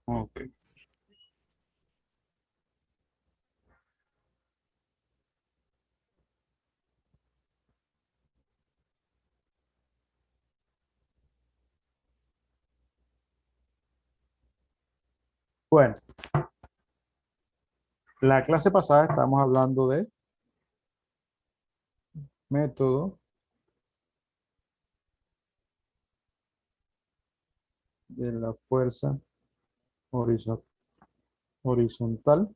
Ok. Bueno, la clase pasada estábamos hablando de método de la fuerza horizo- horizontal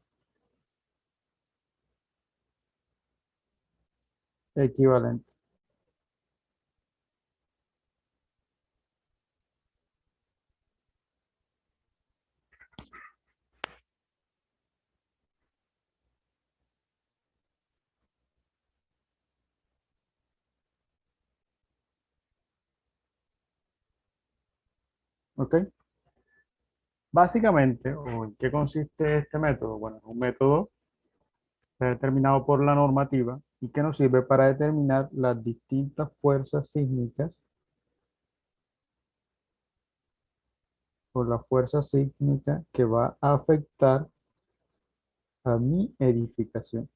equivalente. ¿Ok? Básicamente, ¿o en qué consiste este método? Bueno, es un método determinado por la normativa y que nos sirve para determinar las distintas fuerzas sísmicas o la fuerza sísmica que va a afectar a mi edificación.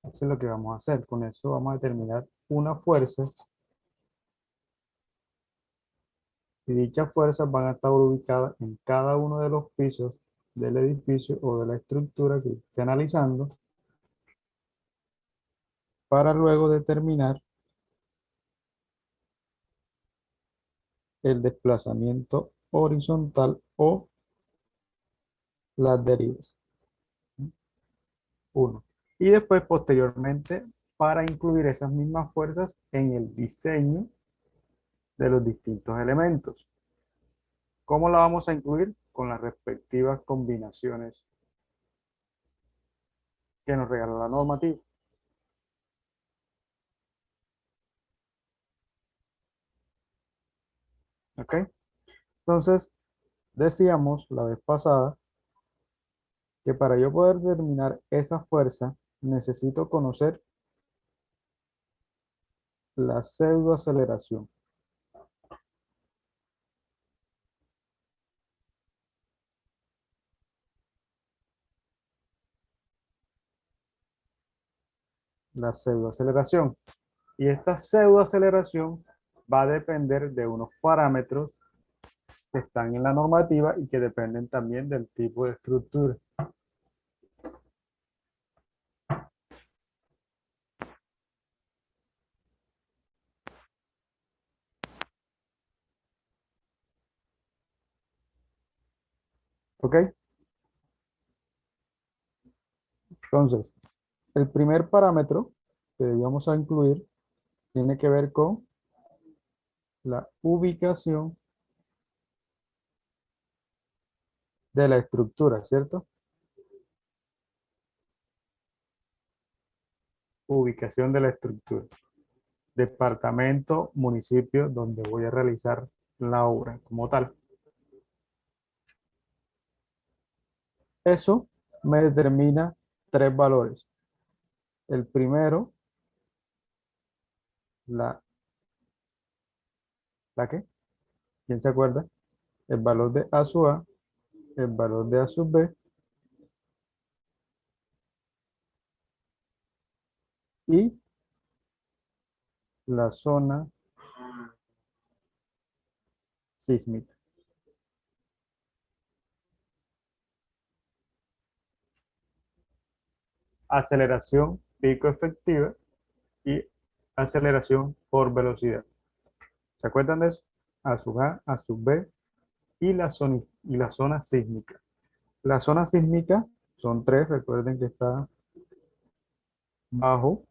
Eso es lo que vamos a hacer. Con eso vamos a determinar una fuerza y dichas fuerzas van a estar ubicadas en cada uno de los pisos del edificio o de la estructura que esté analizando para luego determinar el desplazamiento horizontal o las derivas. Uno. Y después, posteriormente, para incluir esas mismas fuerzas en el diseño de los distintos elementos. ¿Cómo la vamos a incluir? Con las respectivas combinaciones que nos regala la normativa. ¿Ok? Entonces, decíamos la vez pasada que para yo poder determinar esa fuerza, necesito conocer la pseudoaceleración. La pseudoaceleración. Y esta pseudoaceleración va a depender de unos parámetros que están en la normativa y que dependen también del tipo de estructura. ¿Ok? Entonces, el primer parámetro que debíamos a incluir tiene que ver con la ubicación de la estructura, ¿cierto? Ubicación de la estructura. Departamento, municipio donde voy a realizar la obra como tal. Eso me determina tres valores. El primero, la, ¿la qué? ¿Quién se acuerda? El valor de A sub A, el valor de A sub B y la zona sísmica. Aceleración pico efectiva y aceleración por velocidad. ¿Se acuerdan de eso? A sub A sub B y la zona sísmica. La zona sísmica son tres, recuerden que está bajo,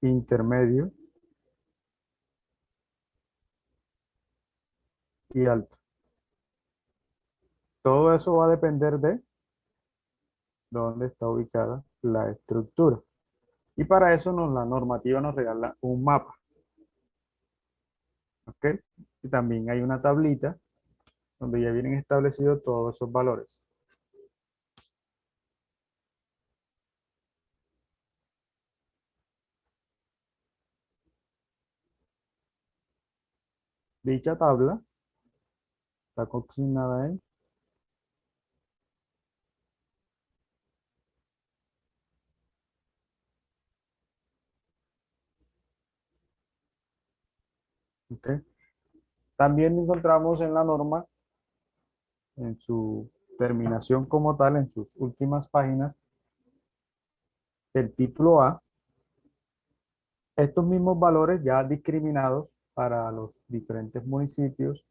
intermedio y alto. Todo eso va a depender de dónde está ubicada la estructura. Y para eso la normativa nos regala un mapa. ¿Ok? Y también hay una tablita donde ya vienen establecidos todos esos valores. Dicha tabla está consignada en, ¿ok? También encontramos en la norma, en su terminación como tal, en sus últimas páginas, el título A, estos mismos valores ya discriminados para los diferentes municipios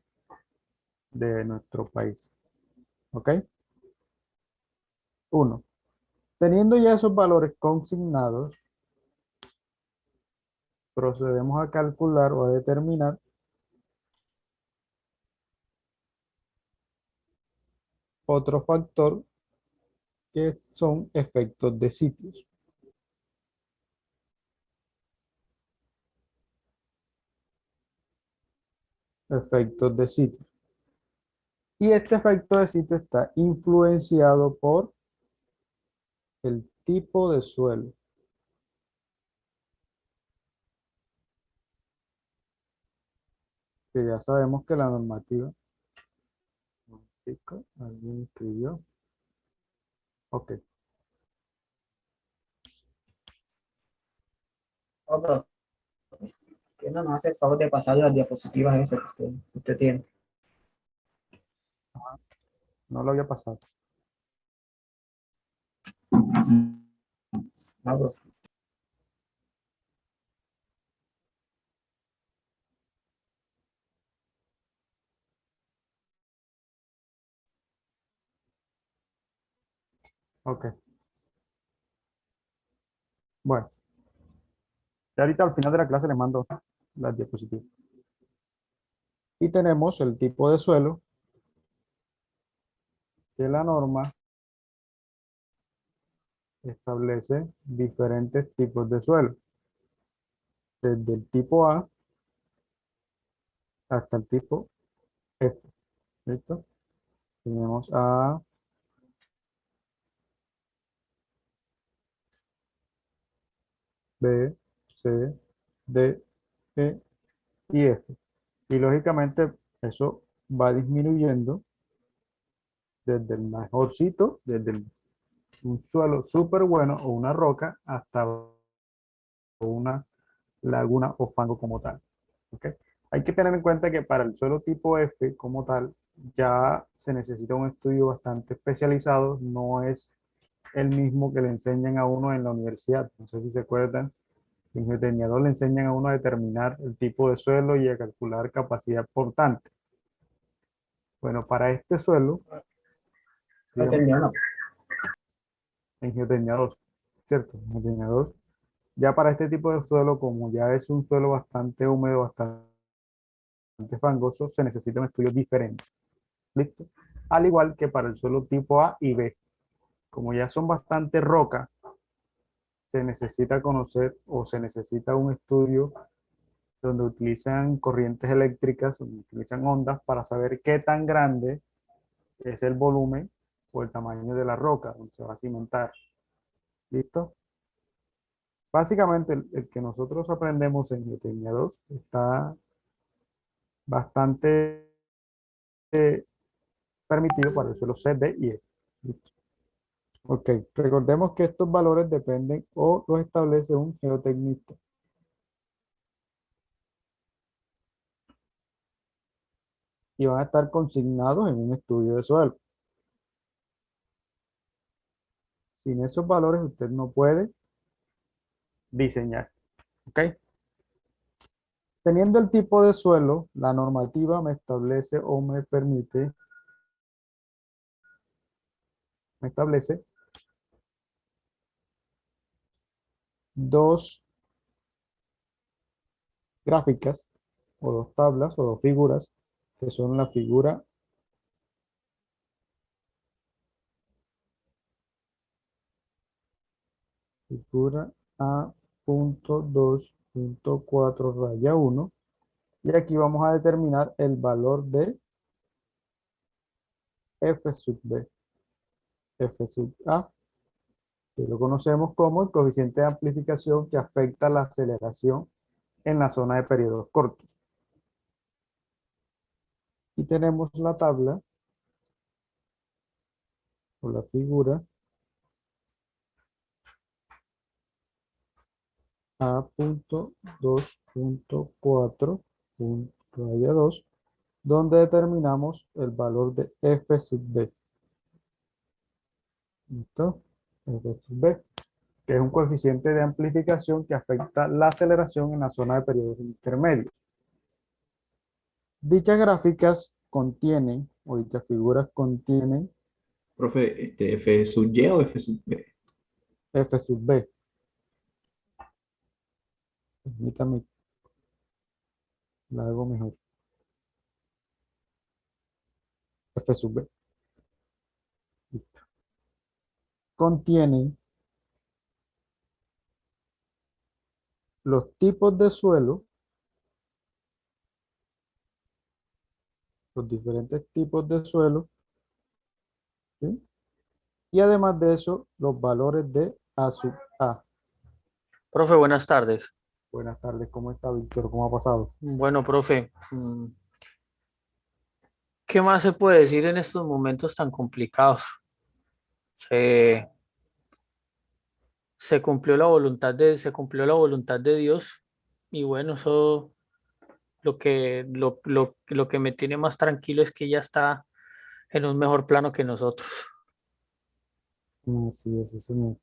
de nuestro país. ¿Ok? Uno, teniendo ya esos valores consignados, procedemos a calcular o a determinar otro factor que son efectos de sitios. Efectos de sitio. Y este efecto de sitio está influenciado por el tipo de suelo. Que ya sabemos que la normativa. ¿Alguien escribió? Ok, Otro, que no nos hace el favor de pasar las diapositivas esas que usted tiene. no lo había pasado. No, bro. Ok, bueno, ya ahorita al final de la clase les mando las diapositivas. Y tenemos el tipo de suelo, que la norma establece diferentes tipos de suelo, desde el tipo A hasta el tipo F. ¿Listo? Tenemos A, B, C, D, E y F. Y lógicamente eso va disminuyendo desde el mejorcito, un suelo súper bueno o una roca hasta una laguna o fango como tal. ¿Ok? Hay que tener en cuenta que para el suelo tipo F como tal ya se necesita un estudio bastante especializado, no es el mismo que le enseñan a uno en la universidad. No sé si se acuerdan, en geotecniador le enseñan a uno a determinar el tipo de suelo y a calcular capacidad portante. Bueno, para este suelo, No digamos, terminó, no. en geotecnia 2, ¿cierto? En geotecnia 2, ya para este tipo de suelo, como ya es un suelo bastante húmedo, bastante fangoso, se necesita un estudio diferente. ¿Listo? Al igual que para el suelo tipo A y B. Como ya son bastante rocas, se necesita conocer o se necesita un estudio donde utilizan corrientes eléctricas, donde utilizan ondas para saber qué tan grande es el volumen o el tamaño de la roca donde se va a cimentar. ¿Listo? Básicamente el que nosotros aprendemos en Geotecnia 2 está bastante permitido para el suelo C, D y E. ¿Listo? Ok, recordemos que estos valores dependen o los establece un geotecnista. Y van a estar consignados en un estudio de suelo. Sin esos valores usted no puede diseñar. ¿Ok? Teniendo el tipo de suelo, la normativa me establece o me establece dos gráficas o dos tablas o dos figuras, que son la figura A.2.4 raya 1, y aquí vamos a determinar el valor de F sub B, F sub A, que lo conocemos como el coeficiente de amplificación que afecta la aceleración en la zona de periodos cortos. Y tenemos la tabla o la figura A.2.4. Donde determinamos el valor de f sub b. ¿Listo? F sub b, que es un coeficiente de amplificación que afecta la aceleración en la zona de periodos intermedios. Dichas gráficas contienen, o dichas figuras contienen Profe, ¿F sub Y o F sub B? f sub b. Permítame, la hago mejor. F sub b. Listo. Contienen los tipos de suelo, los diferentes tipos de suelo, ¿sí? Y además de eso, los valores de A sub A. Profe, buenas tardes. Buenas tardes, ¿cómo está, Víctor? ¿Cómo ha pasado? Bueno, profe, ¿qué más se puede decir en estos momentos tan complicados? Se, se cumplió la voluntad de Dios y bueno, eso lo que me tiene más tranquilo es que ya está en un mejor plano que nosotros. Sí, sí, señor.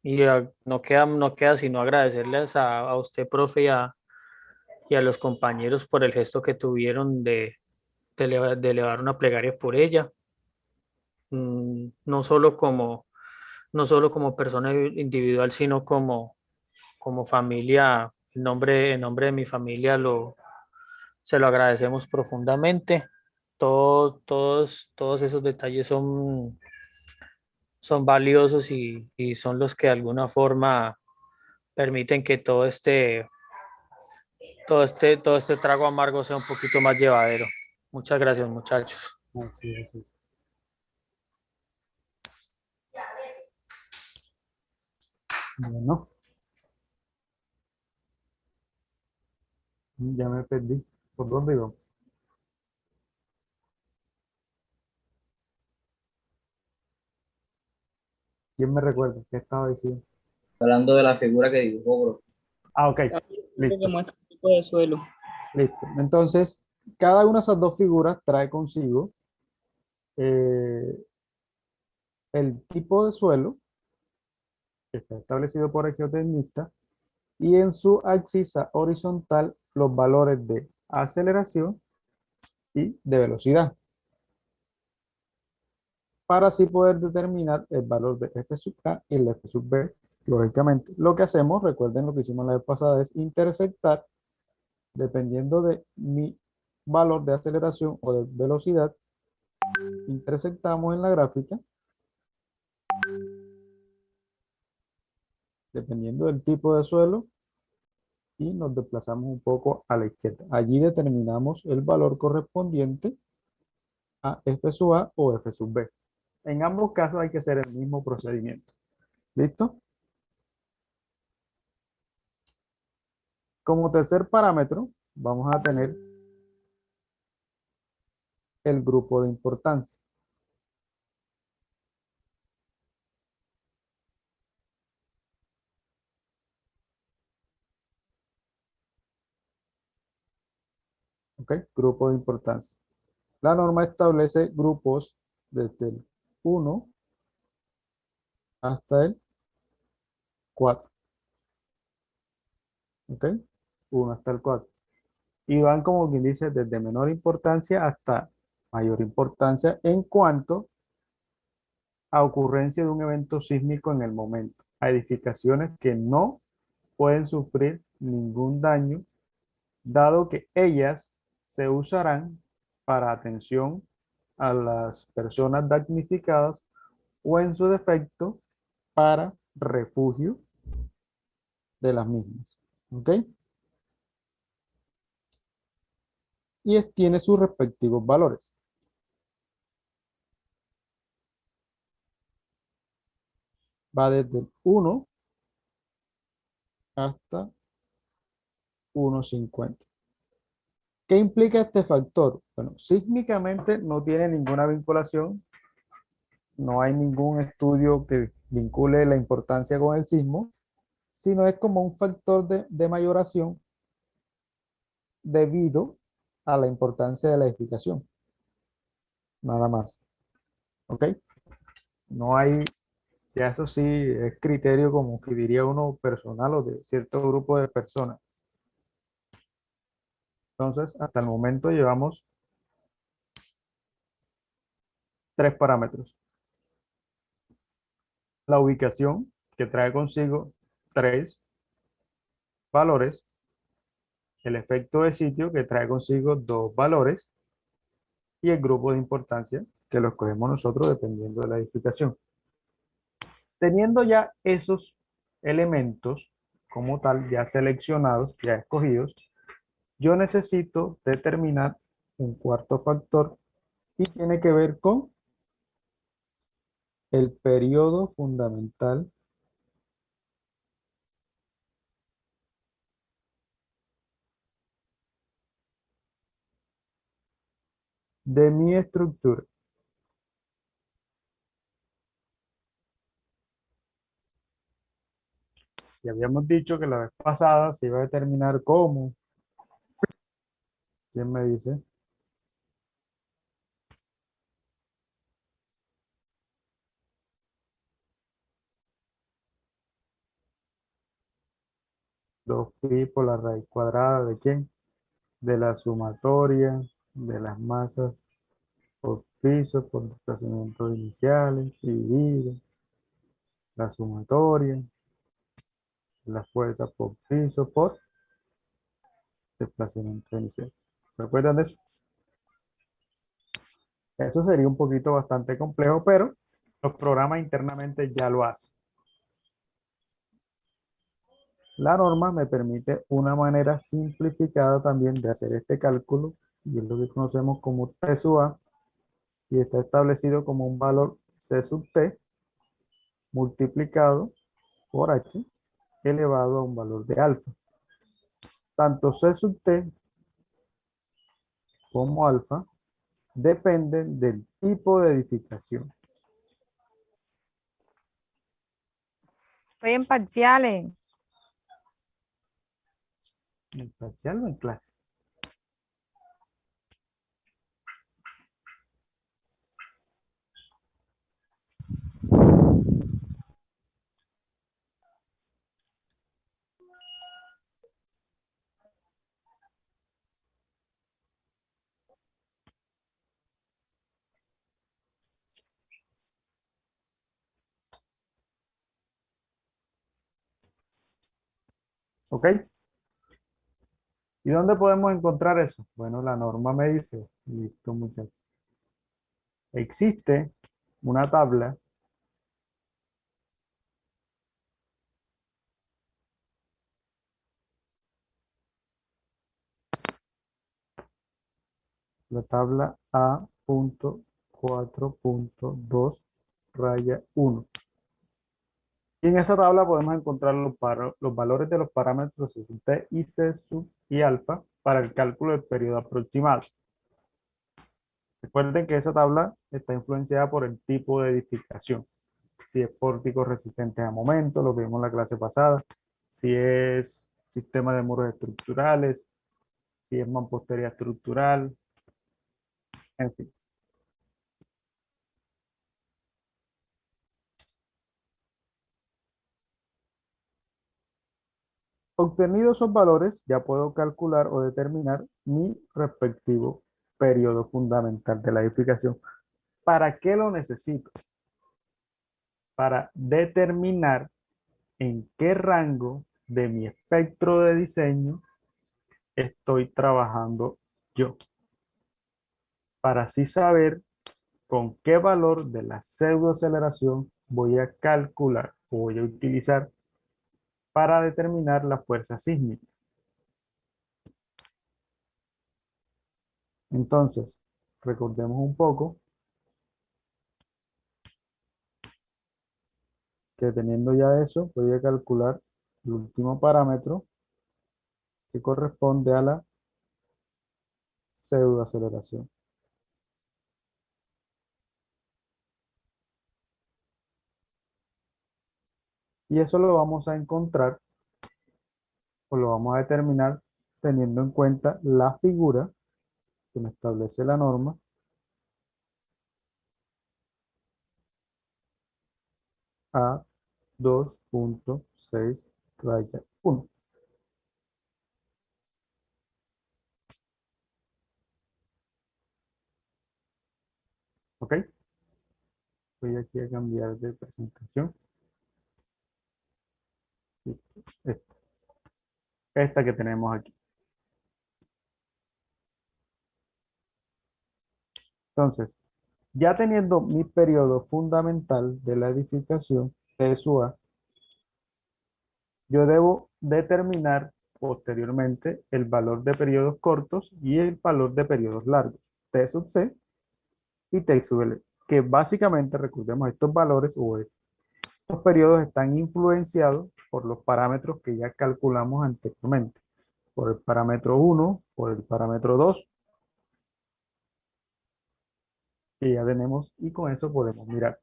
Y no queda sino agradecerles a usted, profe, y a los compañeros por el gesto que tuvieron de elevar una plegaria por ella. No solo no solo como persona individual, sino como familia, en nombre de mi familia se lo agradecemos profundamente. Todos esos detalles son valiosos y son los que de alguna forma permiten que todo este trago amargo sea un poquito más llevadero. Muchas gracias, muchachos. Así es, así es. Bueno, ya me perdí. ¿Por dónde iba? ¿Quién me recuerda? ¿Qué estaba diciendo? Hablando de la figura que dibujó, bro. Ah, ok. La figura que Listo, muestra el tipo de suelo. listo. Entonces, cada una de esas dos figuras trae consigo eh, el tipo de suelo que está establecido por el geotecnista y en su axis horizontal los valores de aceleración y de velocidad, para así poder determinar el valor de f sub a y el f sub b. Lógicamente, lo que hacemos, recuerden lo que hicimos la vez pasada, es intersectar dependiendo de mi valor de aceleración o de velocidad. Intersectamos en la gráfica dependiendo del tipo de suelo y nos desplazamos un poco a la izquierda. Allí determinamos el valor correspondiente a f sub a o f sub b. En ambos casos hay que hacer el mismo procedimiento. ¿Listo? Como tercer parámetro, vamos a tener el grupo de importancia. ¿Ok? Grupo de importancia. La norma establece grupos desde el 1 hasta el 4. ¿Ok? 1 hasta el 4. Y van como quien dice desde menor importancia hasta mayor importancia en cuanto a ocurrencia de un evento sísmico en el momento. A edificaciones que no pueden sufrir ningún daño, dado que ellas se usarán para atención a las personas damnificadas o en su defecto para refugio de las mismas. ¿Ok? Y tiene sus respectivos valores. Va desde el 1 hasta 1,50. ¿Qué implica este factor? Bueno, sísmicamente no tiene ninguna vinculación, no hay ningún estudio que vincule la importancia con el sismo, sino es como un factor de mayoración debido a la importancia de la edificación. Nada más. ¿Ok? No hay, ya eso sí es criterio como que diría uno personal o de cierto grupo de personas. Entonces, hasta el momento llevamos 3 parámetros. La ubicación, que trae consigo 3 valores. El efecto de sitio, que trae consigo 2 valores. Y el grupo de importancia, que lo escogemos nosotros dependiendo de la edificación. Teniendo ya esos elementos como tal, ya seleccionados, ya escogidos, yo necesito determinar un cuarto factor y tiene que ver con el periodo fundamental de mi estructura. Y habíamos dicho que la vez pasada se iba a determinar cómo. ¿Quién me dice? Dos pi por la raíz cuadrada ¿de quién? De la sumatoria de las masas por piso por desplazamientos iniciales dividido la sumatoria de la fuerza por piso por desplazamiento inicial. ¿Se acuerdan de eso? Eso sería un poquito bastante complejo, pero los programas internamente ya lo hacen. La norma me permite una manera simplificada también de hacer este cálculo, y es lo que conocemos como T sub A, y está establecido como un valor C sub T multiplicado por H elevado a un valor de alfa. Tanto C sub T como alfa dependen del tipo de edificación. Estoy en parciales. ¿En parcial o en clase? ¿Ok? ¿Y dónde podemos encontrar eso? Bueno, la norma me dice, listo muchachos, existe una tabla la tabla A.4.2 raya 1. Y en esa tabla podemos encontrar los valores de los parámetros C sub T y C sub y alfa para el cálculo del periodo aproximado. Recuerden que esa tabla está influenciada por el tipo de edificación. Si es pórtico resistente a momento, lo que vimos en la clase pasada. Si es sistema de muros estructurales, si es mampostería estructural, en fin. Obtenidos esos valores, ya puedo calcular o determinar mi respectivo periodo fundamental de la edificación. ¿Para qué lo necesito? Para determinar en qué rango de mi espectro de diseño estoy trabajando yo. Para así saber con qué valor de la pseudoaceleración voy a calcular o voy a utilizar para determinar la fuerza sísmica. Entonces, recordemos un poco que teniendo ya eso, voy a calcular el último parámetro que corresponde a la pseudoaceleración. Y eso lo vamos a encontrar o lo vamos a determinar teniendo en cuenta la figura que me establece la norma a 2.6 raya 1. ¿Ok? Voy aquí a cambiar de presentación. Esta, esta que tenemos aquí. Entonces, ya teniendo mi periodo fundamental de la edificación, T sub A, yo debo determinar posteriormente el valor de periodos cortos y el valor de periodos largos, T sub C y T sub L, que básicamente, recordemos, estos valores o estos periodos están influenciados por los parámetros que ya calculamos anteriormente, por el parámetro 1, por el parámetro 2, que ya tenemos, y con eso podemos mirar.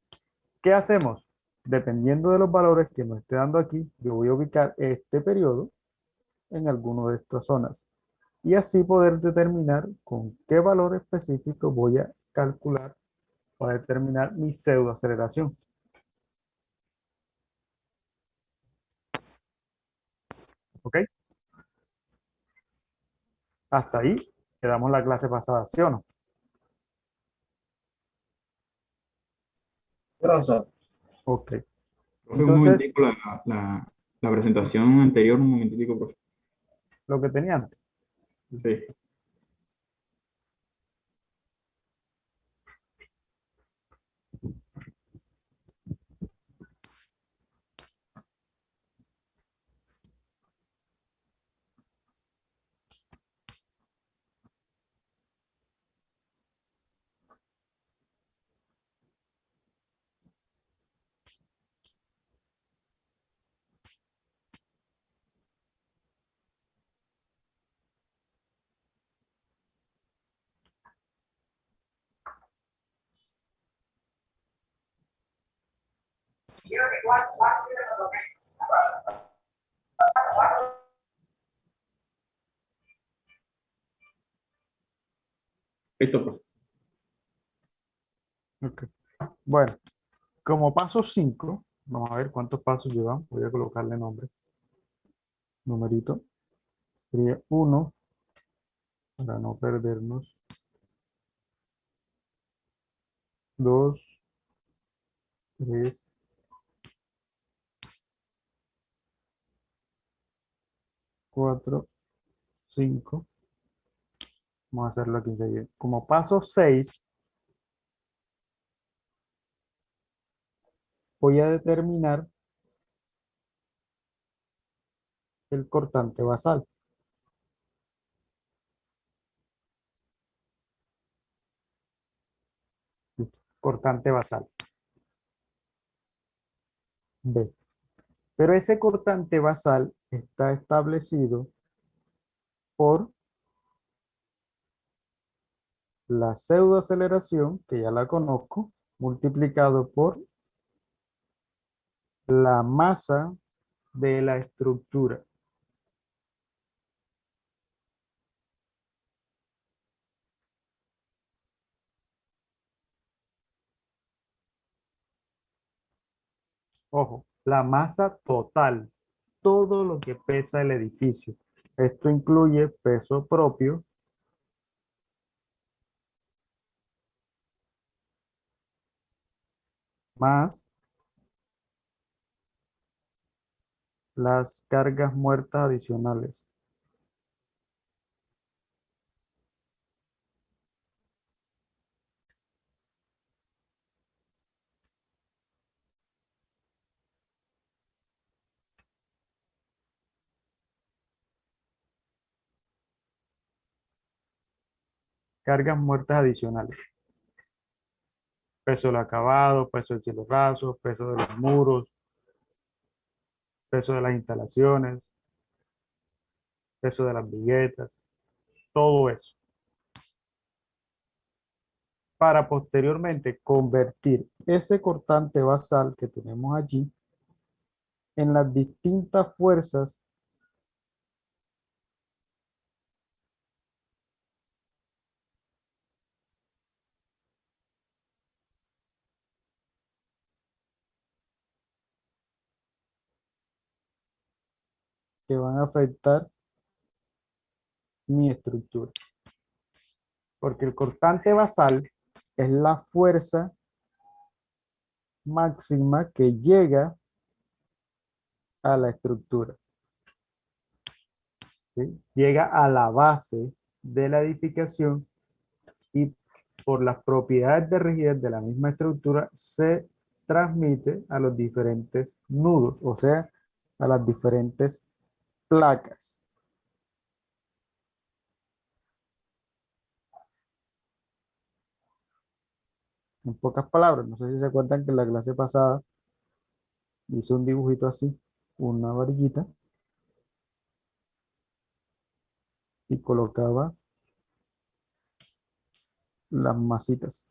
¿Qué hacemos? Dependiendo de los valores que nos esté dando aquí, yo voy a ubicar este periodo en alguna de estas zonas y así poder determinar con qué valor específico voy a calcular o a determinar mi pseudoaceleración. ¿Ok? Hasta ahí quedamos la clase pasada, ¿sí o no? Profesor, Ok. Profe, un Entonces, momentico, la presentación anterior, un momentico, profe. lo que tenía antes. Sí. Listo, profe. Ok. Bueno, como paso 5, vamos a ver cuántos pasos llevamos. Voy a colocarle nombre. Numerito. Sería 1, para no perdernos. 2, 3, 4, 5. Vamos a hacerlo aquí enseguida. Como paso 6, voy a determinar el cortante basal. Listo. Cortante basal. B. Pero ese cortante basal está establecido por la pseudoaceleración, que ya la conozco, multiplicado por la masa de la estructura. Ojo, la masa total, todo lo que pesa el edificio. Esto incluye peso propio, más las cargas muertas adicionales. Cargas muertas adicionales. Peso del acabado, peso del cielo raso, peso de los muros, peso de las instalaciones, peso de las viguetas, todo eso. para posteriormente convertir ese cortante basal que tenemos allí en las distintas fuerzas que van a afectar mi estructura. Porque el cortante basal es la fuerza máxima que llega a la estructura, ¿sí? Llega a la base de la edificación y por las propiedades de rigidez de la misma estructura se transmite a los diferentes nudos, o sea, a las diferentes placas. En pocas palabras, no sé si se acuerdan que en la clase pasada hice un dibujito así, una varillita, y colocaba las masitas.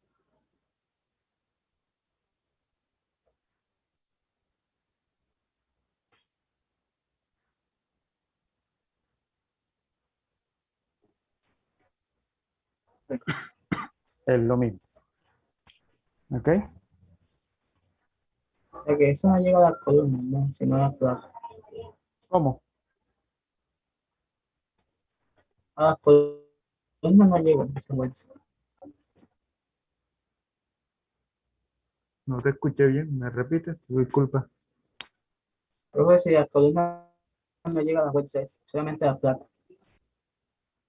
Es lo mismo. ¿Ok? O sea que eso no llega a las columnas, ¿no? Sino a las placas. ¿Cómo? A las columnas no llega esa fuerza. No te escuché bien, ¿me repites? Disculpa. Pero si a las columnas no llega la fuerza esa, solamente a las placas.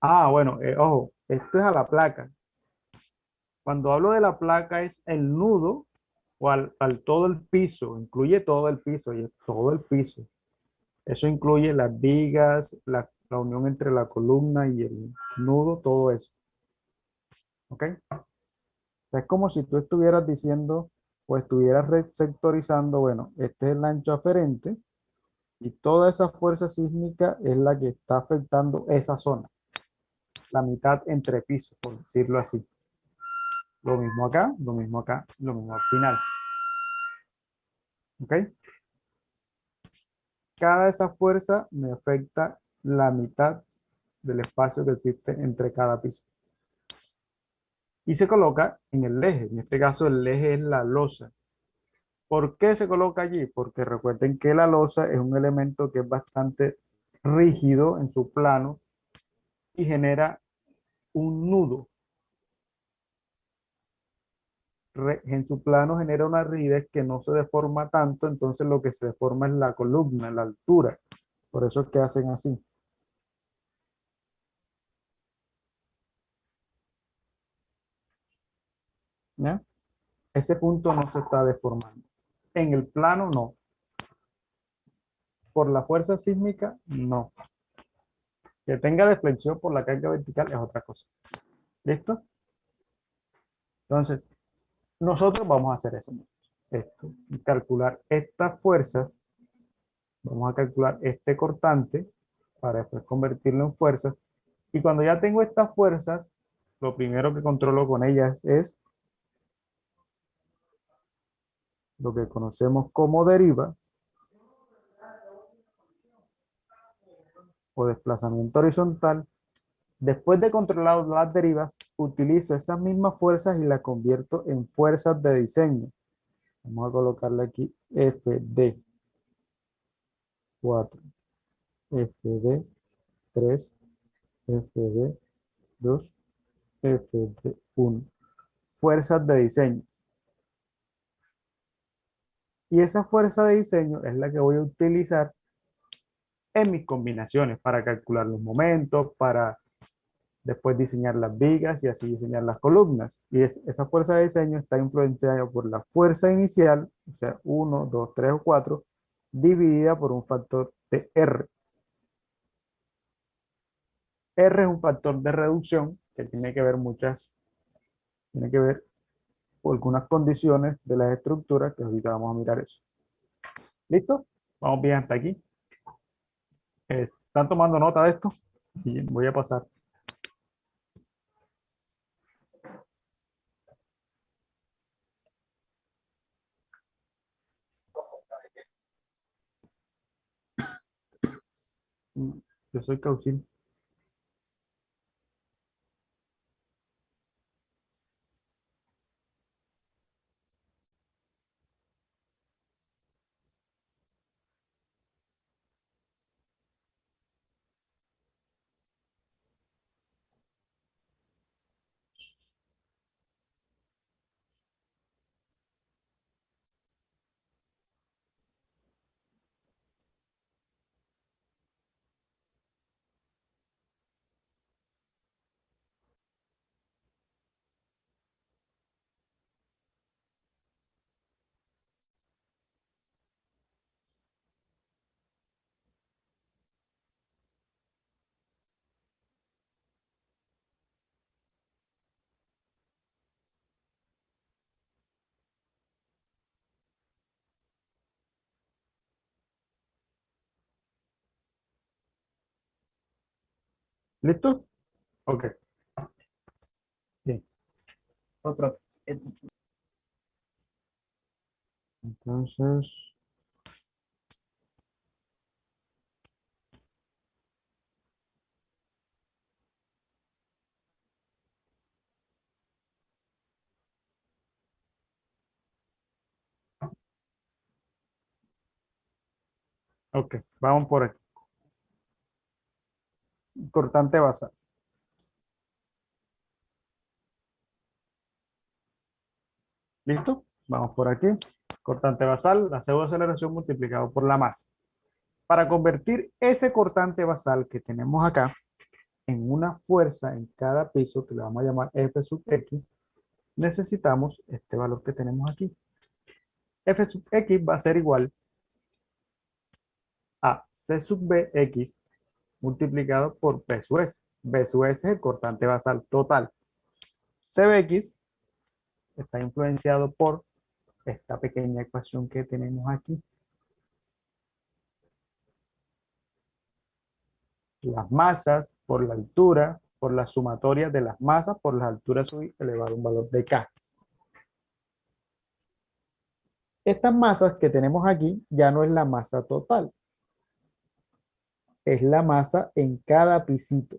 Ah, bueno, ojo, esto es a la placa. Cuando hablo de la placa es el nudo o al todo el piso, incluye todo el piso y es todo el piso. Eso incluye las vigas, la unión entre la columna y el nudo, todo eso. ¿Ok? O sea, es como si tú estuvieras diciendo o estuvieras sectorizando, bueno, este es el ancho aferente y toda esa fuerza sísmica es la que está afectando esa zona, la mitad entre pisos, por decirlo así. Lo mismo acá, lo mismo acá, lo mismo al final. ¿Ok? Cada esa fuerza me afecta la mitad del espacio que existe entre cada piso. Y se coloca en el eje. En este caso, el eje es la losa. ¿Por qué se coloca allí? Porque recuerden que la losa es un elemento que es bastante rígido en su plano y genera un nudo. En su plano genera una rigidez que no se deforma tanto, entonces lo que se deforma es la columna, la altura. Por eso es que hacen así. ¿Ya? Ese punto no se está deformando. En el plano no. Por la fuerza sísmica, no. Que tenga deflexión por la carga vertical es otra cosa. ¿Listo? Entonces, nosotros vamos a hacer eso. Esto, calcular estas fuerzas. Vamos a calcular este cortante para después convertirlo en fuerzas. Y cuando ya tengo estas fuerzas, lo primero que controlo con ellas es lo que conocemos como deriva o desplazamiento horizontal. Después de controlar las derivas, utilizo esas mismas fuerzas y las convierto en fuerzas de diseño. Vamos a colocarle aquí FD 4, FD 3, FD 2, FD 1. Fuerzas de diseño. Y esa fuerza de diseño es la que voy a utilizar en mis combinaciones para calcular los momentos, para después diseñar las vigas y así diseñar las columnas. Y esa fuerza de diseño está influenciada por la fuerza inicial, o sea, 1, 2, 3 o 4, dividida por un factor de R. R es un factor de reducción que tiene que ver con algunas condiciones de las estructuras, que ahorita vamos a mirar eso. ¿Listo? Vamos bien hasta aquí. ¿Están tomando nota de esto? Y voy a pasar. Yo soy Caucil. ¿Listo? Ok. Bien. Oh, profe. Entonces, ok, vamos por aquí. Cortante basal. ¿Listo? Vamos por aquí. Cortante basal, la pseudoaceleración multiplicado por la masa. Para convertir ese cortante basal que tenemos acá en una fuerza en cada piso, que le vamos a llamar F sub X, necesitamos este valor que tenemos aquí. F sub X va a ser igual a C sub B X multiplicado por B sub S. B sub S es el cortante basal total. CBX está influenciado por esta pequeña ecuación que tenemos aquí. Las masas por la altura, por la sumatoria de las masas por las alturas elevado a un valor de K. Estas masas que tenemos aquí ya no es la masa total, es la masa en cada pisito.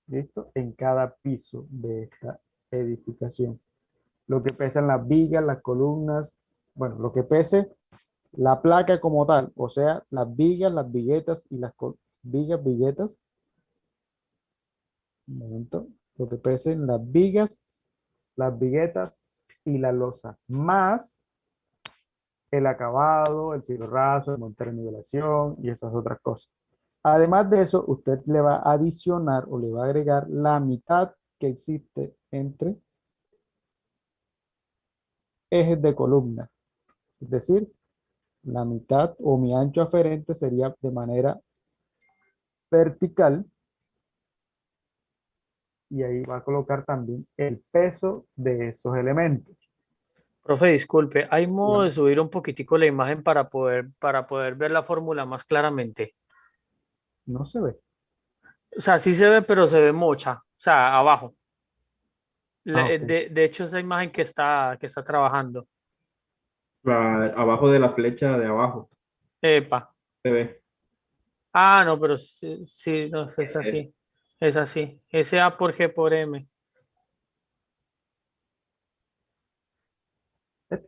¿Listo? En cada piso de esta edificación. Lo que pesan las vigas, las columnas, bueno, lo que pese la placa como tal, o sea, las vigas, las viguetas y las vigas, viguetas. Un momento, lo que pesen las vigas, las viguetas y la losa, más el acabado, el cielo raso, el monte de nivelación y esas otras cosas. Además de eso, usted le va a adicionar o le va a agregar la mitad que existe entre ejes de columna. Es decir, la mitad o mi ancho aferente sería de manera vertical y ahí va a colocar también el peso de esos elementos. Profe, disculpe, ¿hay modo de Dígame. subir un poquitico la imagen para poder ver la fórmula más claramente? No se ve. O sea, sí se ve, pero se ve mocha, o sea, abajo. Ok. De hecho, esa imagen que está trabajando. Abajo de la flecha de abajo Epa. se ve. Ah, no, pero sí, sí, no, es Es- así. Es así. SA por G por M.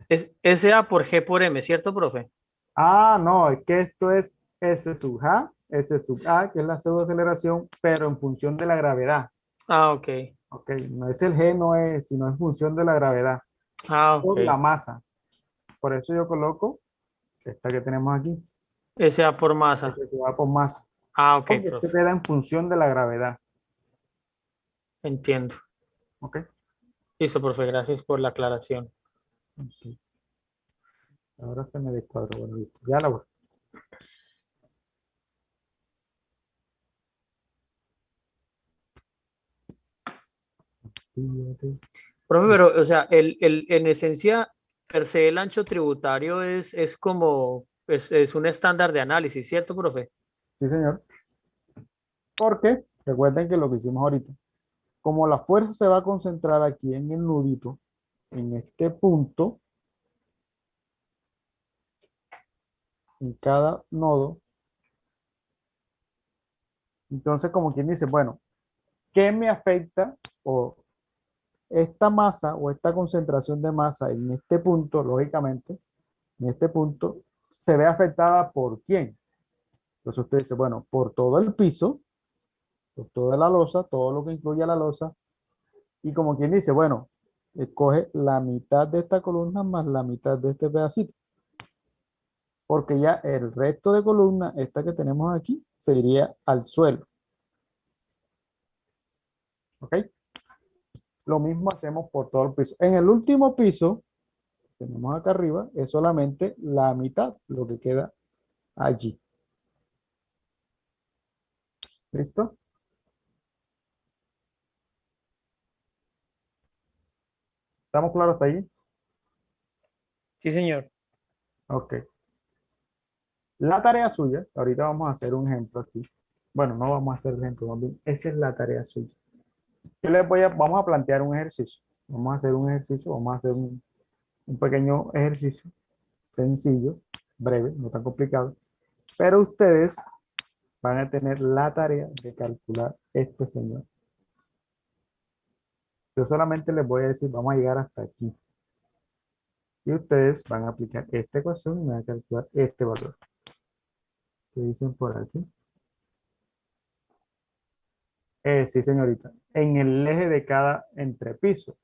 Es SA por G por M, ¿cierto, profe? Ah, no, es que esto es S sub A, S sub A, que es la pseudoaceleración, pero en función de la gravedad. Ah, ok. Ok, no es el G, no es, sino en función de la gravedad, Ah, por la ok. masa. Por eso yo coloco esta que tenemos aquí, SA por masa. S sub A por masa, Ah, ok, porque esto profe. queda en función de la gravedad. Entiendo. Ok. Listo, profe, gracias por la aclaración. Ok. Ahora se me descuadró. Bueno, listo. Ya la voy. Fíjate. Profe, pero, o sea, en esencia, per se, el ancho tributario es como, es un estándar de análisis, ¿cierto, profe? Sí, señor. Porque recuerden que lo que hicimos ahorita, como la fuerza se va a concentrar aquí en el nudito, en este punto, en cada nodo, Entonces, como quien dice, bueno, ¿qué me afecta o esta masa o esta concentración de masa en este punto, lógicamente, en este punto, se ve afectada por quién? Entonces usted dice, bueno, por todo el piso, por toda la losa, todo lo que incluye la losa, y como quien dice, bueno, coge la mitad de esta columna más la mitad de este pedacito, porque ya el resto de columna, esta que tenemos aquí, se iría al suelo. ¿Ok? Lo mismo hacemos por todo el piso. En el último piso, tenemos acá arriba, es solamente la mitad, lo que queda allí. ¿Listo? ¿Estamos claros hasta allí? Sí, señor. Ok. La tarea suya, ahorita vamos a hacer un ejemplo aquí. Bueno, no vamos a hacer el ejemplo, más bien, esa es la tarea suya. Vamos a plantear un ejercicio. Vamos a hacer un ejercicio, vamos a hacer un pequeño ejercicio sencillo, breve, no tan complicado. Pero ustedes van a tener la tarea de calcular este señor. Yo solamente les voy a decir, vamos a llegar hasta aquí. Y ustedes van a aplicar esta ecuación y van a calcular este valor. ¿Qué dicen por aquí? Sí, señorita. En el eje de cada entrepiso.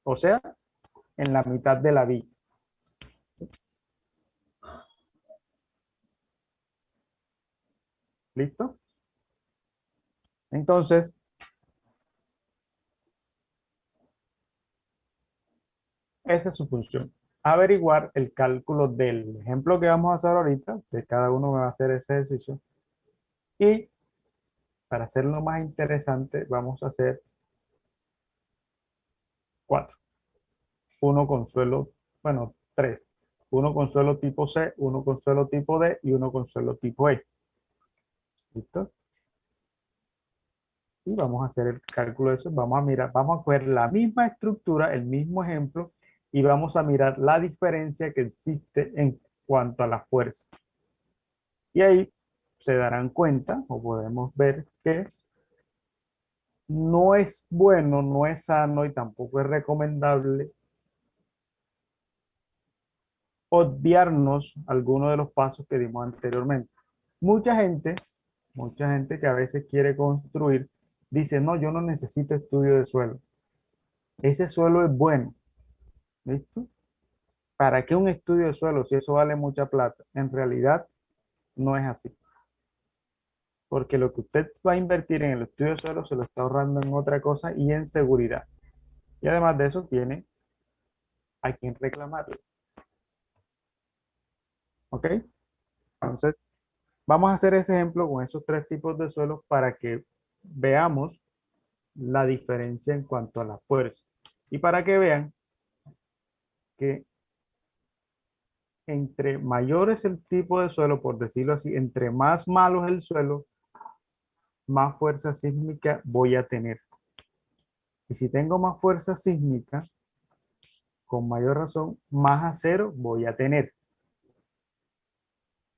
O sea, en la mitad de la villa. ¿Listo? Entonces, esa es su función. Averiguar el cálculo del ejemplo que vamos a hacer ahorita, que cada uno va a hacer ese ejercicio. Y para hacerlo más interesante, vamos a hacer 4. Uno con suelo, bueno, 3. Uno con suelo tipo C, uno con suelo tipo D y uno con suelo tipo E. ¿Listo? Y vamos a hacer el cálculo de eso. Vamos a mirar, vamos a coger la misma estructura, el mismo ejemplo, y vamos a mirar la diferencia que existe en cuanto a la fuerza. Y ahí se darán cuenta, o podemos ver que no es bueno, no es sano y tampoco es recomendable obviarnos algunos de los pasos que dimos anteriormente. Mucha gente, mucha gente que a veces quiere construir, dice, no, yo no necesito estudio de suelo. Ese suelo es bueno. ¿Listo? ¿Para qué un estudio de suelo si eso vale mucha plata? En realidad no es así. Porque lo que usted va a invertir en el estudio de suelo se lo está ahorrando en otra cosa y en seguridad. Y además de eso tiene a quien reclamarle. ¿Ok? Entonces, vamos a hacer ese ejemplo con esos 3 tipos de suelos para que veamos la diferencia en cuanto a la fuerza. Y para que vean que entre mayor es el tipo de suelo, por decirlo así, entre más malo es el suelo, más fuerza sísmica voy a tener. Y si tengo más fuerza sísmica, con mayor razón, más acero voy a tener.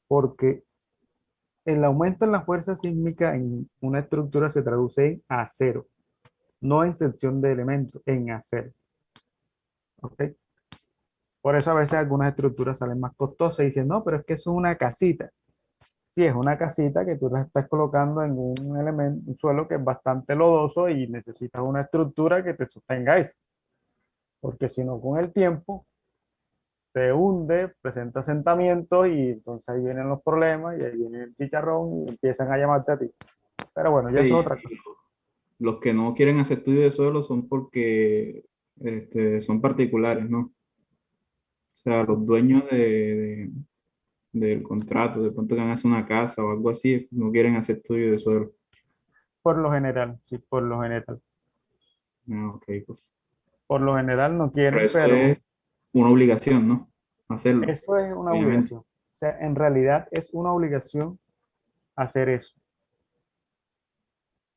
Porque el aumento en la fuerza sísmica en una estructura se traduce en acero, no en sección de elementos, en acero. ¿Ok? Por eso a veces algunas estructuras salen más costosas y dicen, no, pero es que eso es una casita. Sí, es una casita que tú la estás colocando en un elemento, un suelo que es bastante lodoso y necesitas una estructura que te sostenga eso. Porque si no, con el tiempo se hunde, presenta asentamientos y entonces ahí vienen los problemas y ahí viene el chicharrón y empiezan a llamarte a ti. Pero bueno, ya eso es Y otra cosa. los que no quieren hacer estudio de suelo son porque son particulares, ¿no? O sea, los dueños del contrato, de pronto que van a hacer una casa o algo así, no quieren hacer estudio de suelo. Por lo general, sí, por lo general. Ah, ok, pues. Por lo general no Pero quieren, eso pero es una obligación, ¿no? Hacerlo, eso es una obviamente. obligación. O sea, en realidad es una obligación hacer eso.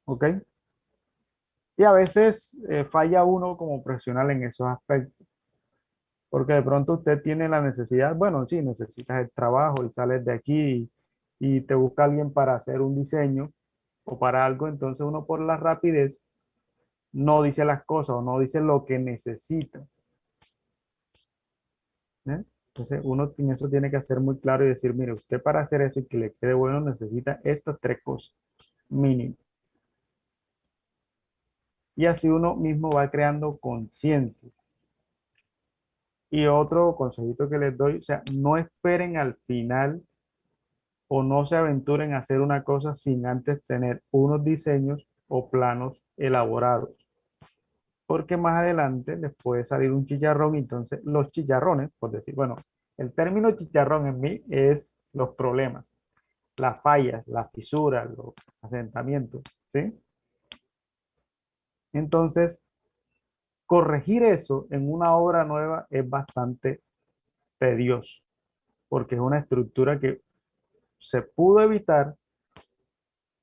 ¿Ok? Y a veces falla uno como profesional en esos aspectos, porque de pronto usted tiene la necesidad, bueno, sí, necesitas el trabajo y sales de aquí y te busca alguien para hacer un diseño o para algo, entonces uno por la rapidez no dice las cosas o no dice lo que necesitas. ¿Eh? Entonces uno en eso tiene que hacer muy claro y decir, mire, usted para hacer eso y que le quede bueno necesita estas tres cosas mínimo. Y así uno mismo va creando conciencia. Y otro consejito que les doy, o sea, no esperen al final o no se aventuren a hacer una cosa sin antes tener unos diseños o planos elaborados. Porque más adelante les puede salir un chicharrón y entonces los chicharrones, por decir, bueno, el término chicharrón en mí es los problemas, las fallas, las fisuras, los asentamientos, ¿sí? Entonces, corregir eso en una obra nueva es bastante tedioso, porque es una estructura que se pudo evitar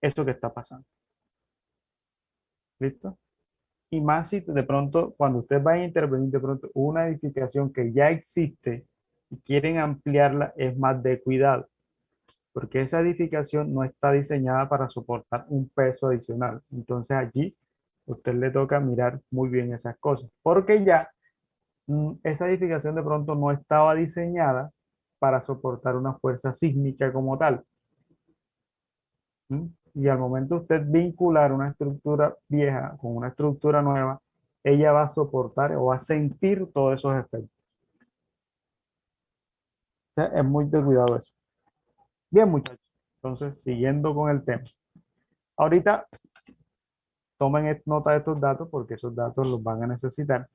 esto que está pasando. ¿Listo? Y más si de pronto, cuando ustedes vayan a intervenir de pronto una edificación que ya existe y quieren ampliarla, es más de cuidado, porque esa edificación no está diseñada para soportar un peso adicional. Entonces allí a usted le toca mirar muy bien esas cosas, porque ya esa edificación de pronto no estaba diseñada para soportar una fuerza sísmica como tal. ¿Mm? Y al momento de usted vincular una estructura vieja con una estructura nueva, ella va a soportar o va a sentir todos esos efectos. O sea, es muy de cuidado eso. Bien, muchachos. Entonces, siguiendo con el tema. Ahorita tomen nota de estos datos porque esos datos los van a necesitar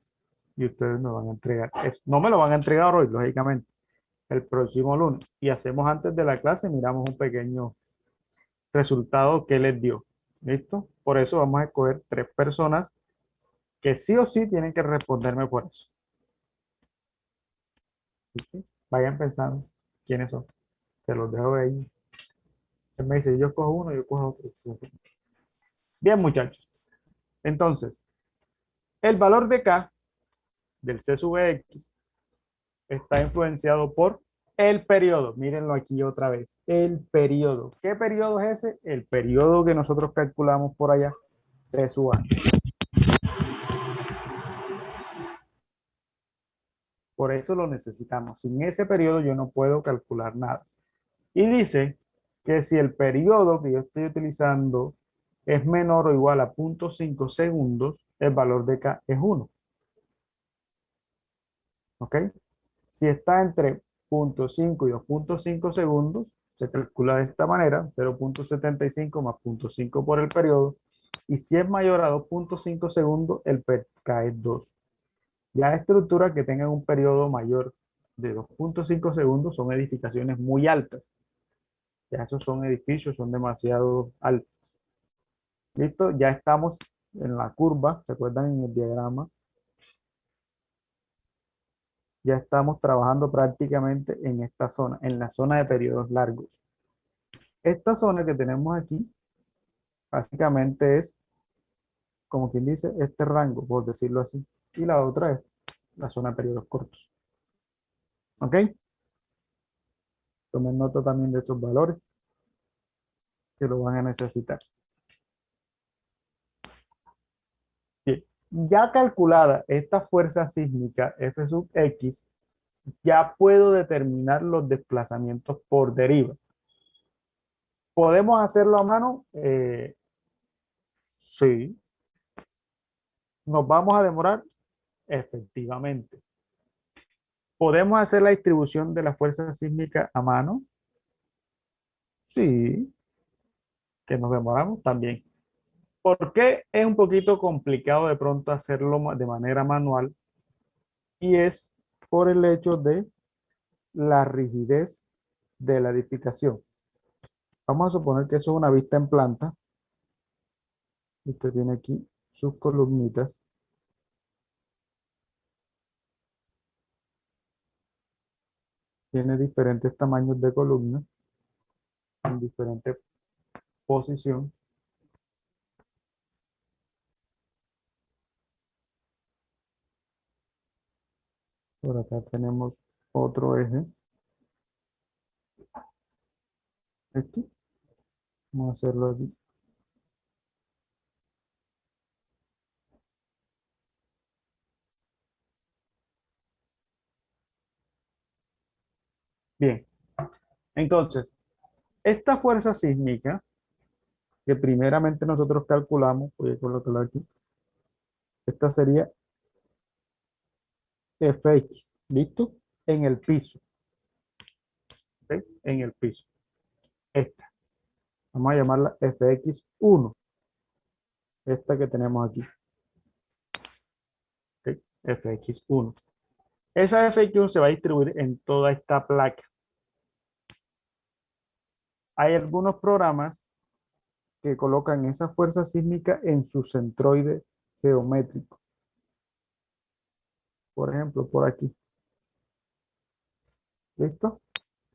y ustedes me van a entregar eso. No me lo van a entregar hoy, lógicamente, el próximo lunes. Y hacemos antes de la clase, miramos un pequeño resultado que les dio. ¿Listo? Por eso vamos a escoger 3 personas que sí o sí tienen que responderme por eso. ¿Sí? Vayan pensando quiénes son. Se los dejo ahí. Él me dice, yo cojo uno, yo cojo otro. Bien, muchachos. Entonces, el valor de K del C sub X está influenciado por el periodo. Mírenlo aquí otra vez. El periodo. ¿Qué periodo es ese? El periodo que nosotros calculamos por allá. T sub A. Por eso lo necesitamos. Sin ese periodo yo no puedo calcular nada. Y dice que si el periodo que yo estoy utilizando es menor o igual a 0.5 segundos, el valor de K es 1. ¿Ok? Si está entre 0.5 y 2.5 segundos, se calcula de esta manera, 0.75 más 0.5 por el periodo. Y si es mayor a 2.5 segundos, el K es 2. Ya estructuras que tengan un periodo mayor de 2.5 segundos son edificaciones muy altas. Ya esos son edificios, son demasiado altos. ¿Listo? Ya estamos en la curva, ¿se acuerdan en el diagrama? Ya estamos trabajando prácticamente en esta zona, en la zona de periodos largos. Esta zona que tenemos aquí, básicamente es, como quien dice, este rango, por decirlo así. Y la otra es la zona de periodos cortos. ¿Ok? Tomen nota también de estos valores que lo van a necesitar. Bien. Ya calculada esta fuerza sísmica F sub X, ya puedo determinar los desplazamientos por deriva. ¿Podemos hacerlo a mano? Sí. ¿Nos vamos a demorar? Efectivamente. ¿Podemos hacer la distribución de la fuerza sísmica a mano? Sí. ¿Que nos demoramos? También. ¿Por qué es un poquito complicado de pronto hacerlo de manera manual? Y es por el hecho de la rigidez de la edificación. Vamos a suponer que eso es una vista en planta. Usted tiene aquí sus columnitas. Tiene diferentes tamaños de columnas en diferente posición. Por acá tenemos otro eje. Este. Vamos a hacerlo así. Bien, entonces, esta fuerza sísmica que primeramente nosotros calculamos, voy a colocarlo aquí, esta sería Fx, ¿listo? En el piso, ¿ok? En el piso. Esta, vamos a llamarla Fx1, esta que tenemos aquí, ¿ok? Fx1. Esa Fx1 se va a distribuir en toda esta placa. Hay algunos programas que colocan esa fuerza sísmica en su centroide geométrico. Por ejemplo, por aquí. ¿Listo?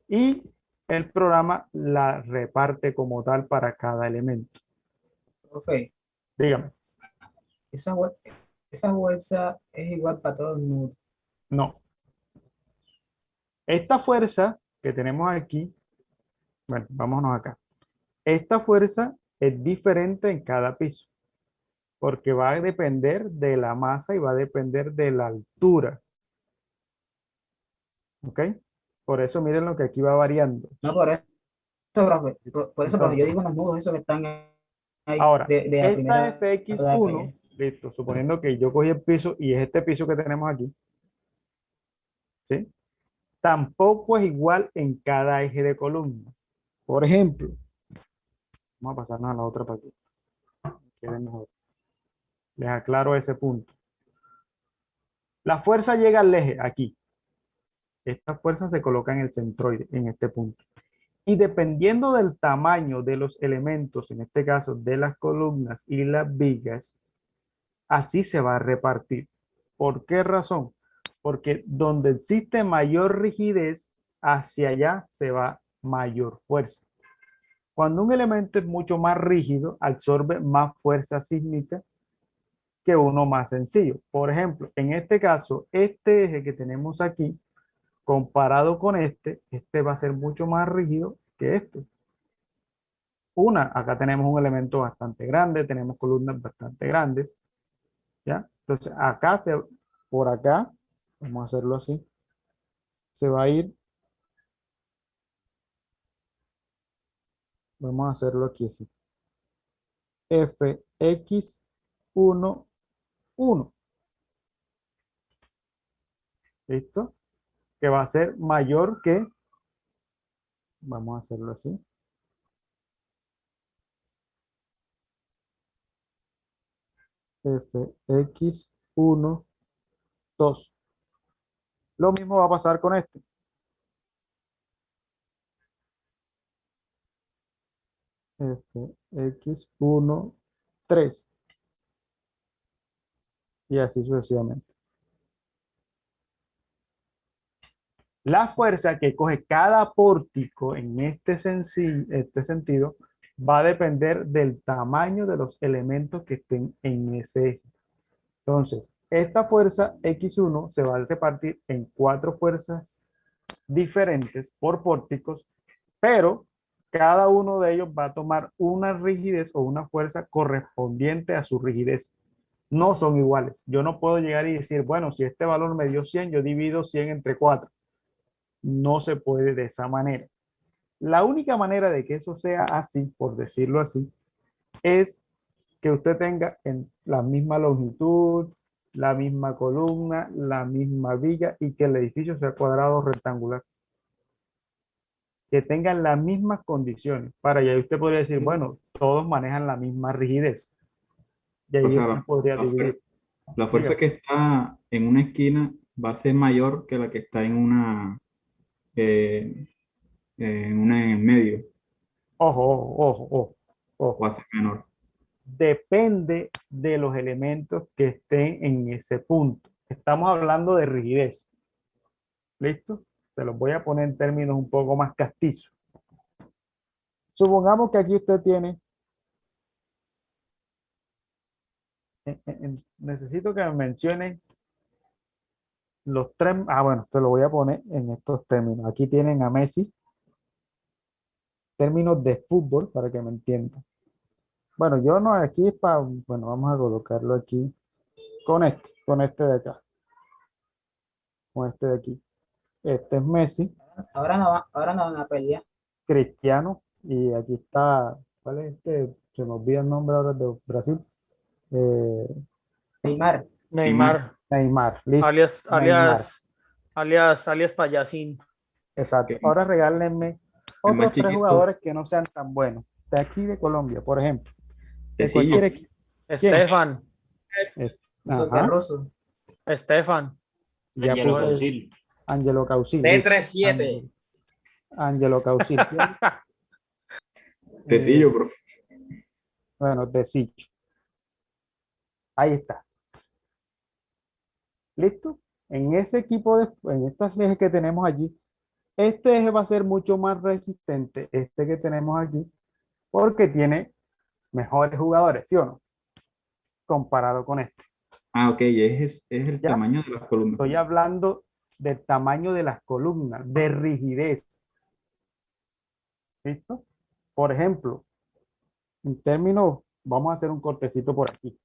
Y el programa la reparte como tal para cada elemento. Profe, Dígame, esa, hue- esa fuerza es igual para todos los nudos. no. Esta fuerza que tenemos aquí, bueno, vámonos acá. Esta fuerza es diferente en cada piso, porque va a depender de la masa y va a depender de la altura. ¿Ok? Por eso miren lo que aquí va variando. No, por eso, profe, por eso, profe, yo Entonces, digo los nudos esos que están ahí ahora, de la esta primera placa. FX1, listo, suponiendo que yo cogí el piso y es este piso que tenemos aquí, ¿sí? Tampoco es igual en cada eje de columna. Por ejemplo, vamos a pasarnos a la otra para que quede mejor. Les aclaro ese punto. La fuerza llega al eje aquí. Esta fuerza se coloca en el centroide, en este punto. Y dependiendo del tamaño de los elementos, en este caso de las columnas y las vigas, así se va a repartir. ¿Por qué razón? Porque donde existe mayor rigidez, hacia allá se va mayor fuerza. Cuando un elemento es mucho más rígido, absorbe más fuerza sísmica que uno más sencillo. Por ejemplo, en este caso, este eje que tenemos aquí, comparado con este va a ser mucho más rígido que este. Acá tenemos un elemento bastante grande, tenemos columnas bastante grandes, ¿ya? Entonces, por acá, vamos a hacerlo así, se va a ir, vamos a hacerlo aquí así, Fx1, 1, ¿listo? Que va a ser mayor que, vamos a hacerlo así, Fx1, 2. Lo mismo va a pasar con este. Fx1, 3. Y así sucesivamente. La fuerza que coge cada pórtico en este sentido va a depender del tamaño de los elementos que estén en ese eje. Entonces, esta fuerza X1 se va a repartir en 4 fuerzas diferentes por pórticos, pero cada uno de ellos va a tomar una rigidez o una fuerza correspondiente a su rigidez. No son iguales. Yo no puedo llegar y decir, bueno, si este valor me dio 100, yo divido 100 entre 4. No se puede de esa manera. La única manera de que eso sea así, por decirlo así, es que usted tenga en la misma longitud, la misma columna, la misma viga y que el edificio sea cuadrado o rectangular. Que tengan las mismas condiciones. Para allá usted podría decir, bueno, todos manejan la misma rigidez. Y O ahí sea, usted podría dividir. la fuerza Dígame. que está en una esquina va a ser mayor que la que está eh, en una en medio, Ojo, ojo, ojo, ojo, o ojo. va a ser menor. Depende de los elementos que estén en ese punto. Estamos hablando de rigidez. ¿Listo? Se los voy a poner en términos un poco más castizos. Supongamos que aquí usted tiene, necesito que me mencione los tres, bueno, te lo voy a poner en estos términos. Aquí tienen a Messi, términos de fútbol, para que me entiendan. Bueno, yo no, aquí es para, bueno, vamos a colocarlo aquí con este de acá, con este de aquí. Este es Messi, Ahora no van a pelear. Cristiano, y aquí está, ¿cuál es este? Se me olvida el nombre ahora de Brasil. Eh, Neymar. Neymar, Neymar, listo. alias, Neymar, alias Payasín. exacto. Ok, Ahora regálenme el más otros tres chiquito, jugadores que no sean tan buenos. De aquí de Colombia, por ejemplo. De cualquier Tecillo. equipo. ¿Quién? Estefan, Eh, Super Ajá. Russo. Estefan. Ya Angelo puso Causil. Angelo Causil, listo. C37. Angelo Causil. ¿Quién? Tecillo, Eh, profe. bueno, de Sicho. Ahí está. ¿Listo? En ese equipo, en estas ejes que tenemos allí, este eje va a ser mucho más resistente, este que tenemos aquí, porque tiene mejores jugadores, ¿sí o no? Comparado con este. Ah, ok, es el ¿Ya? tamaño de las columnas. Estoy hablando del tamaño de las columnas, de rigidez. ¿Listo? Por ejemplo, en términos, vamos a hacer un cortecito por aquí,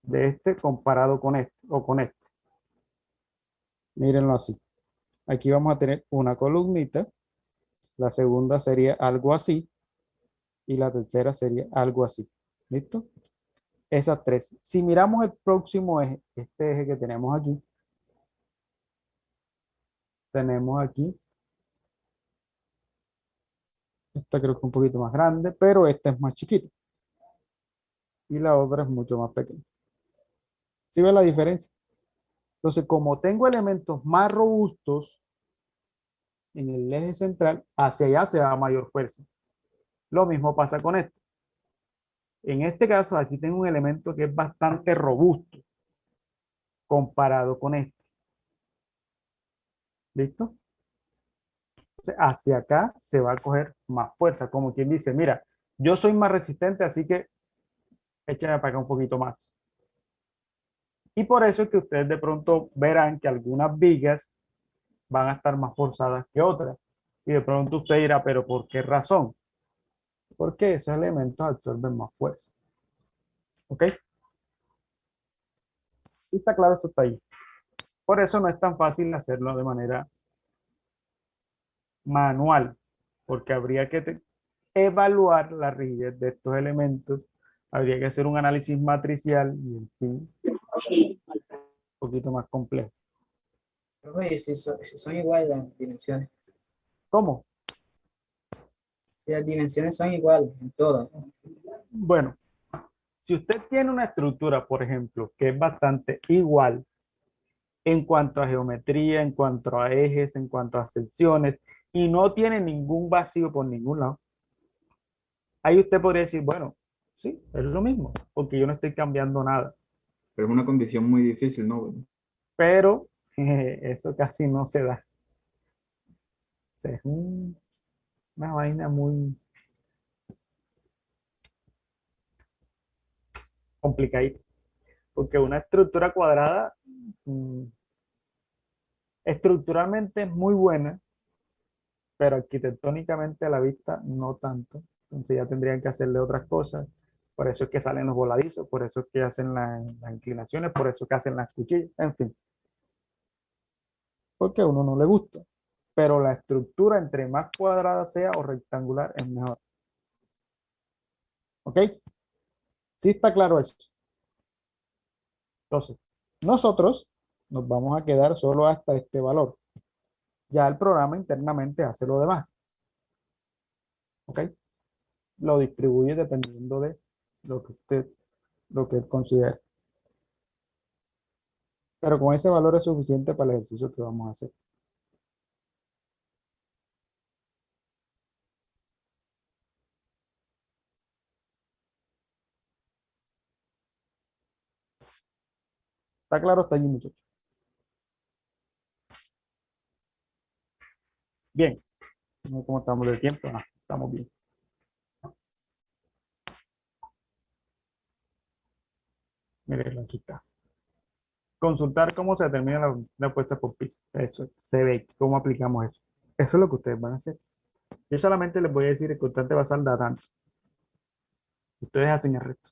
de este comparado con este, o con este. Mírenlo así. Aquí vamos a tener una columnita, la segunda sería algo así, y la tercera sería algo así. ¿Listo? Esas tres. Si miramos el próximo eje, este eje que tenemos aquí, esta creo que es un poquito más grande, pero esta es más chiquita y la otra es mucho más pequeña. ¿Sí ven la diferencia? Entonces, como tengo elementos más robustos en el eje central, hacia allá se da mayor fuerza. Lo mismo pasa con esto. En este caso, aquí tengo un elemento que es bastante robusto comparado con este. ¿Listo? Entonces, hacia acá se va a coger más fuerza, como quien dice, mira, yo soy más resistente, así que échame para acá un poquito más. Y por eso es que ustedes de pronto verán que algunas vigas van a estar más forzadas que otras. Y de pronto usted dirá, pero ¿por qué razón? Porque esos elementos absorben más fuerza. ¿Ok? Sí está claro, eso está ahí. Por eso no es tan fácil hacerlo de manera manual, porque habría que evaluar la rigidez de estos elementos, habría que hacer un análisis matricial y en fin, un poquito más complejo. Oye, si son iguales las dimensiones. ¿Cómo? Si las dimensiones son iguales en todas. Bueno, si usted tiene una estructura, por ejemplo, que es bastante igual en cuanto a geometría, en cuanto a ejes, en cuanto a secciones, y no tiene ningún vacío por ningún lado, ahí usted podría decir, bueno, sí, es lo mismo, porque yo no estoy cambiando nada. Pero es una condición muy difícil, ¿no? Pero eso casi no se da. O sea, es una vaina muy complicadita, porque una estructura cuadrada mm, estructuralmente es muy buena, pero arquitectónicamente a la vista no tanto. Entonces ya tendrían que hacerle otras cosas. Por eso es que salen los voladizos, por eso es que hacen las inclinaciones, por eso es que hacen las cuchillas, en fin, porque a uno no le gusta. Pero la estructura, entre más cuadrada sea o rectangular, es mejor. ¿Ok? Sí está claro eso. Entonces, nosotros nos vamos a quedar solo hasta este valor. Ya el programa internamente hace lo demás. ¿Ok? Lo distribuye dependiendo de lo que él considere. Pero con ese valor es suficiente para el ejercicio que vamos a hacer. ¿Está claro hasta allí, muchachos? Bien. No sé cómo estamos de tiempo. Ah, estamos bien. Miren, aquí está. Consultar cómo se determina la puesta por piso. Eso se ve cómo aplicamos eso. Eso es lo que ustedes van a hacer. Yo solamente les voy a decir que constante basal da tanto. Ustedes hacen el resto.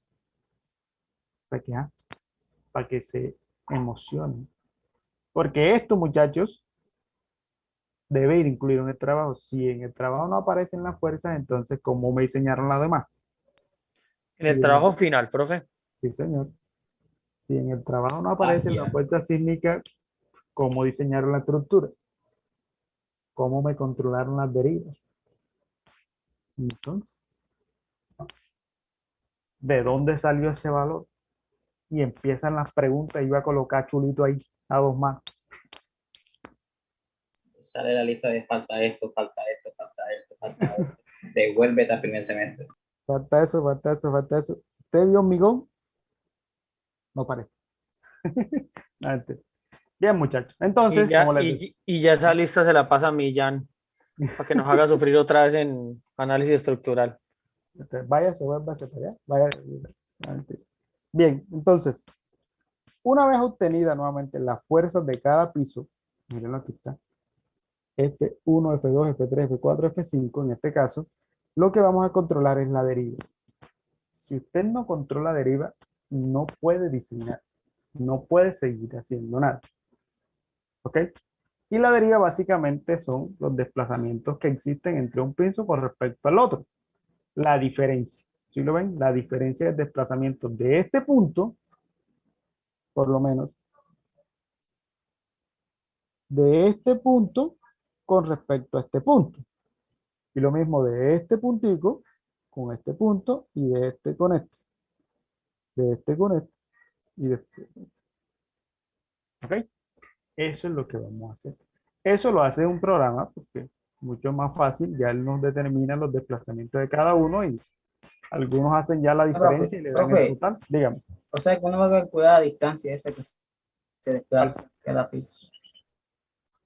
Para que se emocionen. Porque esto, muchachos, debe ir incluido en el trabajo. Si en el trabajo no aparecen las fuerzas, entonces, ¿cómo me diseñaron las demás? En Si el trabajo final, profe. sí, señor. Si en el trabajo no Ah, aparecen las ya. fuerzas sísmicas, ¿cómo diseñaron la estructura? ¿Cómo me controlaron las derivas? Entonces, ¿de dónde salió ese valor? Y empiezan las preguntas y iba a colocar chulito ahí, a dos más. Sale la lista de falta esto, falta esto, falta esto, falta esto. Devuélvete al primer semestre. Falta eso, falta eso, falta eso. ¿Usted vio hormigón? No parece. No, mentira. Bien, muchachos. Entonces, como les digo, Y ya esa lista se la pasa a Millán para que nos haga sufrir otra vez en análisis estructural. váyase, vuélvase para allá. Vaya, no, mentira. Bien, entonces, una vez obtenida nuevamente las fuerzas de cada piso, miren aquí está, F1, F2, F3, F4, F5, en este caso, lo que vamos a controlar es la deriva. Si usted no controla deriva, no puede diseñar, no puede seguir haciendo nada. ¿Ok? Y la deriva básicamente son los desplazamientos que existen entre un piso con respecto al otro. La diferencia. ¿Sí lo ven? La diferencia de desplazamiento de este punto, por lo menos, de este punto con respecto a este punto. Y lo mismo de este puntico con este punto y de este con este. De este con este y de este con este. ¿Ok? Eso es lo que vamos a hacer. Eso lo hace un programa porque es mucho más fácil. Ya él nos determina los desplazamientos de cada uno y algunos hacen ya la Profe, diferencia y le dan el profe, total. Dígame. o sea que uno va a calcular la distancia esa que se ¿Cuál? desplaza cada piso.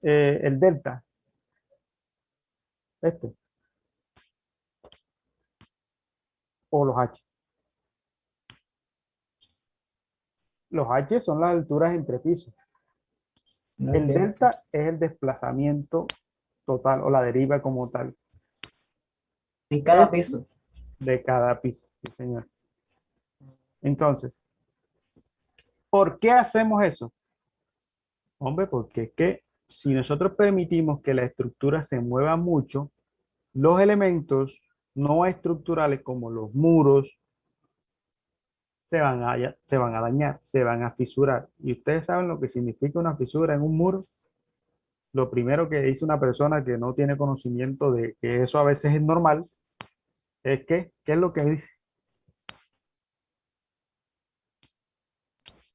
El delta. Este. O los H. Los H son las alturas entre pisos. No El entiendo. delta es el desplazamiento total o la deriva como tal. En cada Es piso. de cada piso. Sí, señor. Entonces, ¿por qué hacemos eso? Hombre, porque es que si nosotros permitimos que la estructura se mueva mucho, los elementos no estructurales como los muros se van a dañar, se van a fisurar. Y ustedes saben lo que significa una fisura en un muro. Lo primero que dice una persona que no tiene conocimiento de que eso a veces es normal, es que, ¿qué es lo que dice?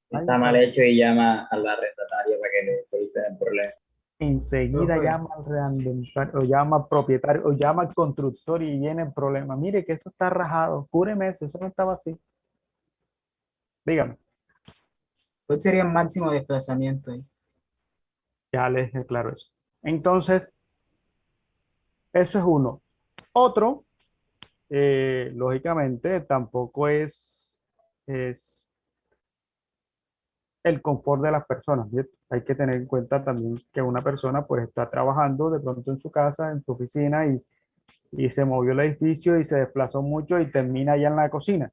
Está ¿Alguien mal sabe? hecho y llama a la arrendataria para que le solucione el problema. Enseguida Profe, llama al arrendatario, o llama al propietario, o llama al constructor y viene el problema. Mire que eso está rajado, cúreme eso no estaba así. Dígame, ¿cuál sería el máximo desplazamiento ahí? ya les declaro eso. Entonces, eso es uno. Otro, lógicamente, tampoco es el confort de las personas, ¿cierto? Hay que tener en cuenta también que una persona pues está trabajando de pronto en su casa, en su oficina y se movió el edificio y se desplazó mucho y termina allá en la cocina.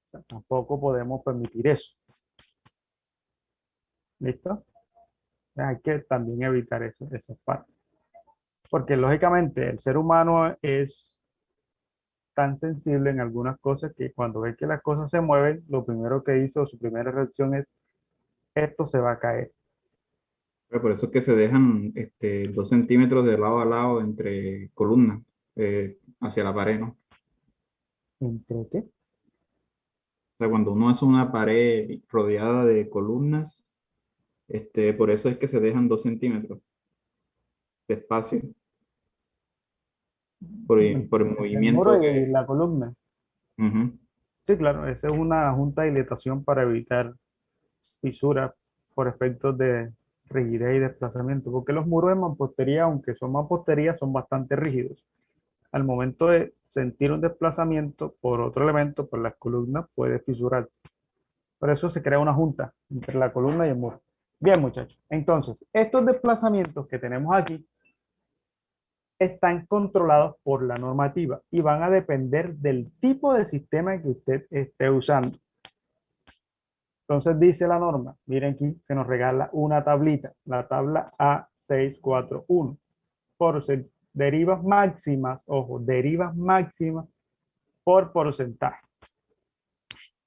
O sea, tampoco podemos permitir eso. ¿Listo? Hay que también evitar eso, esa parte. Porque lógicamente el ser humano es tan sensible en algunas cosas que cuando ve que las cosas se mueven, lo primero que hizo, su primera reacción es, esto se va a caer. Pero por eso es que se dejan 2 centímetros de lado a lado entre columnas hacia la pared, ¿no? ¿Entre qué? O sea, cuando uno hace una pared rodeada de columnas, por eso es que se dejan 2 centímetros de espacio por el Entre el movimiento muro y que... la columna. Ujú. Sí, claro, esa es una junta de dilatación para evitar fisuras por efectos de rigidez y desplazamiento, porque los muros de mampostería, aunque son mampostería, son bastante rígidos. Al momento de sentir un desplazamiento por otro elemento, por las columnas, puede fisurarse. Por eso se crea una junta entre la columna y el muro. Bien, muchachos. Entonces, estos desplazamientos que tenemos aquí están controlados por la normativa y van a depender del tipo de sistema que usted esté usando. Entonces dice la norma, miren aquí que nos regala una tablita, la tabla A641, derivas máximas, ojo, derivas máximas por porcentaje.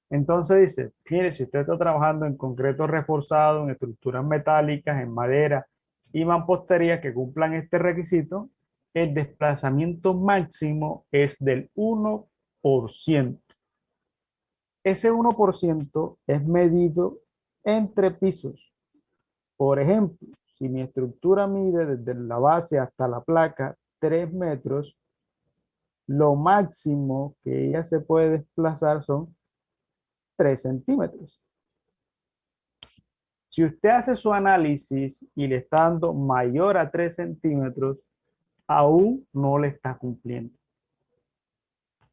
Entonces dice, mire, si usted está trabajando en concreto reforzado, en estructuras metálicas, en madera y mampostería que cumplan este requisito, el desplazamiento máximo es del 1%. Ese 1% es medido entre pisos. Por ejemplo, si mi estructura mide desde la base hasta la placa 3 metros, lo máximo que ella se puede desplazar son 3 centímetros. Si usted hace su análisis y le está dando mayor a 3 centímetros, aún no le está cumpliendo.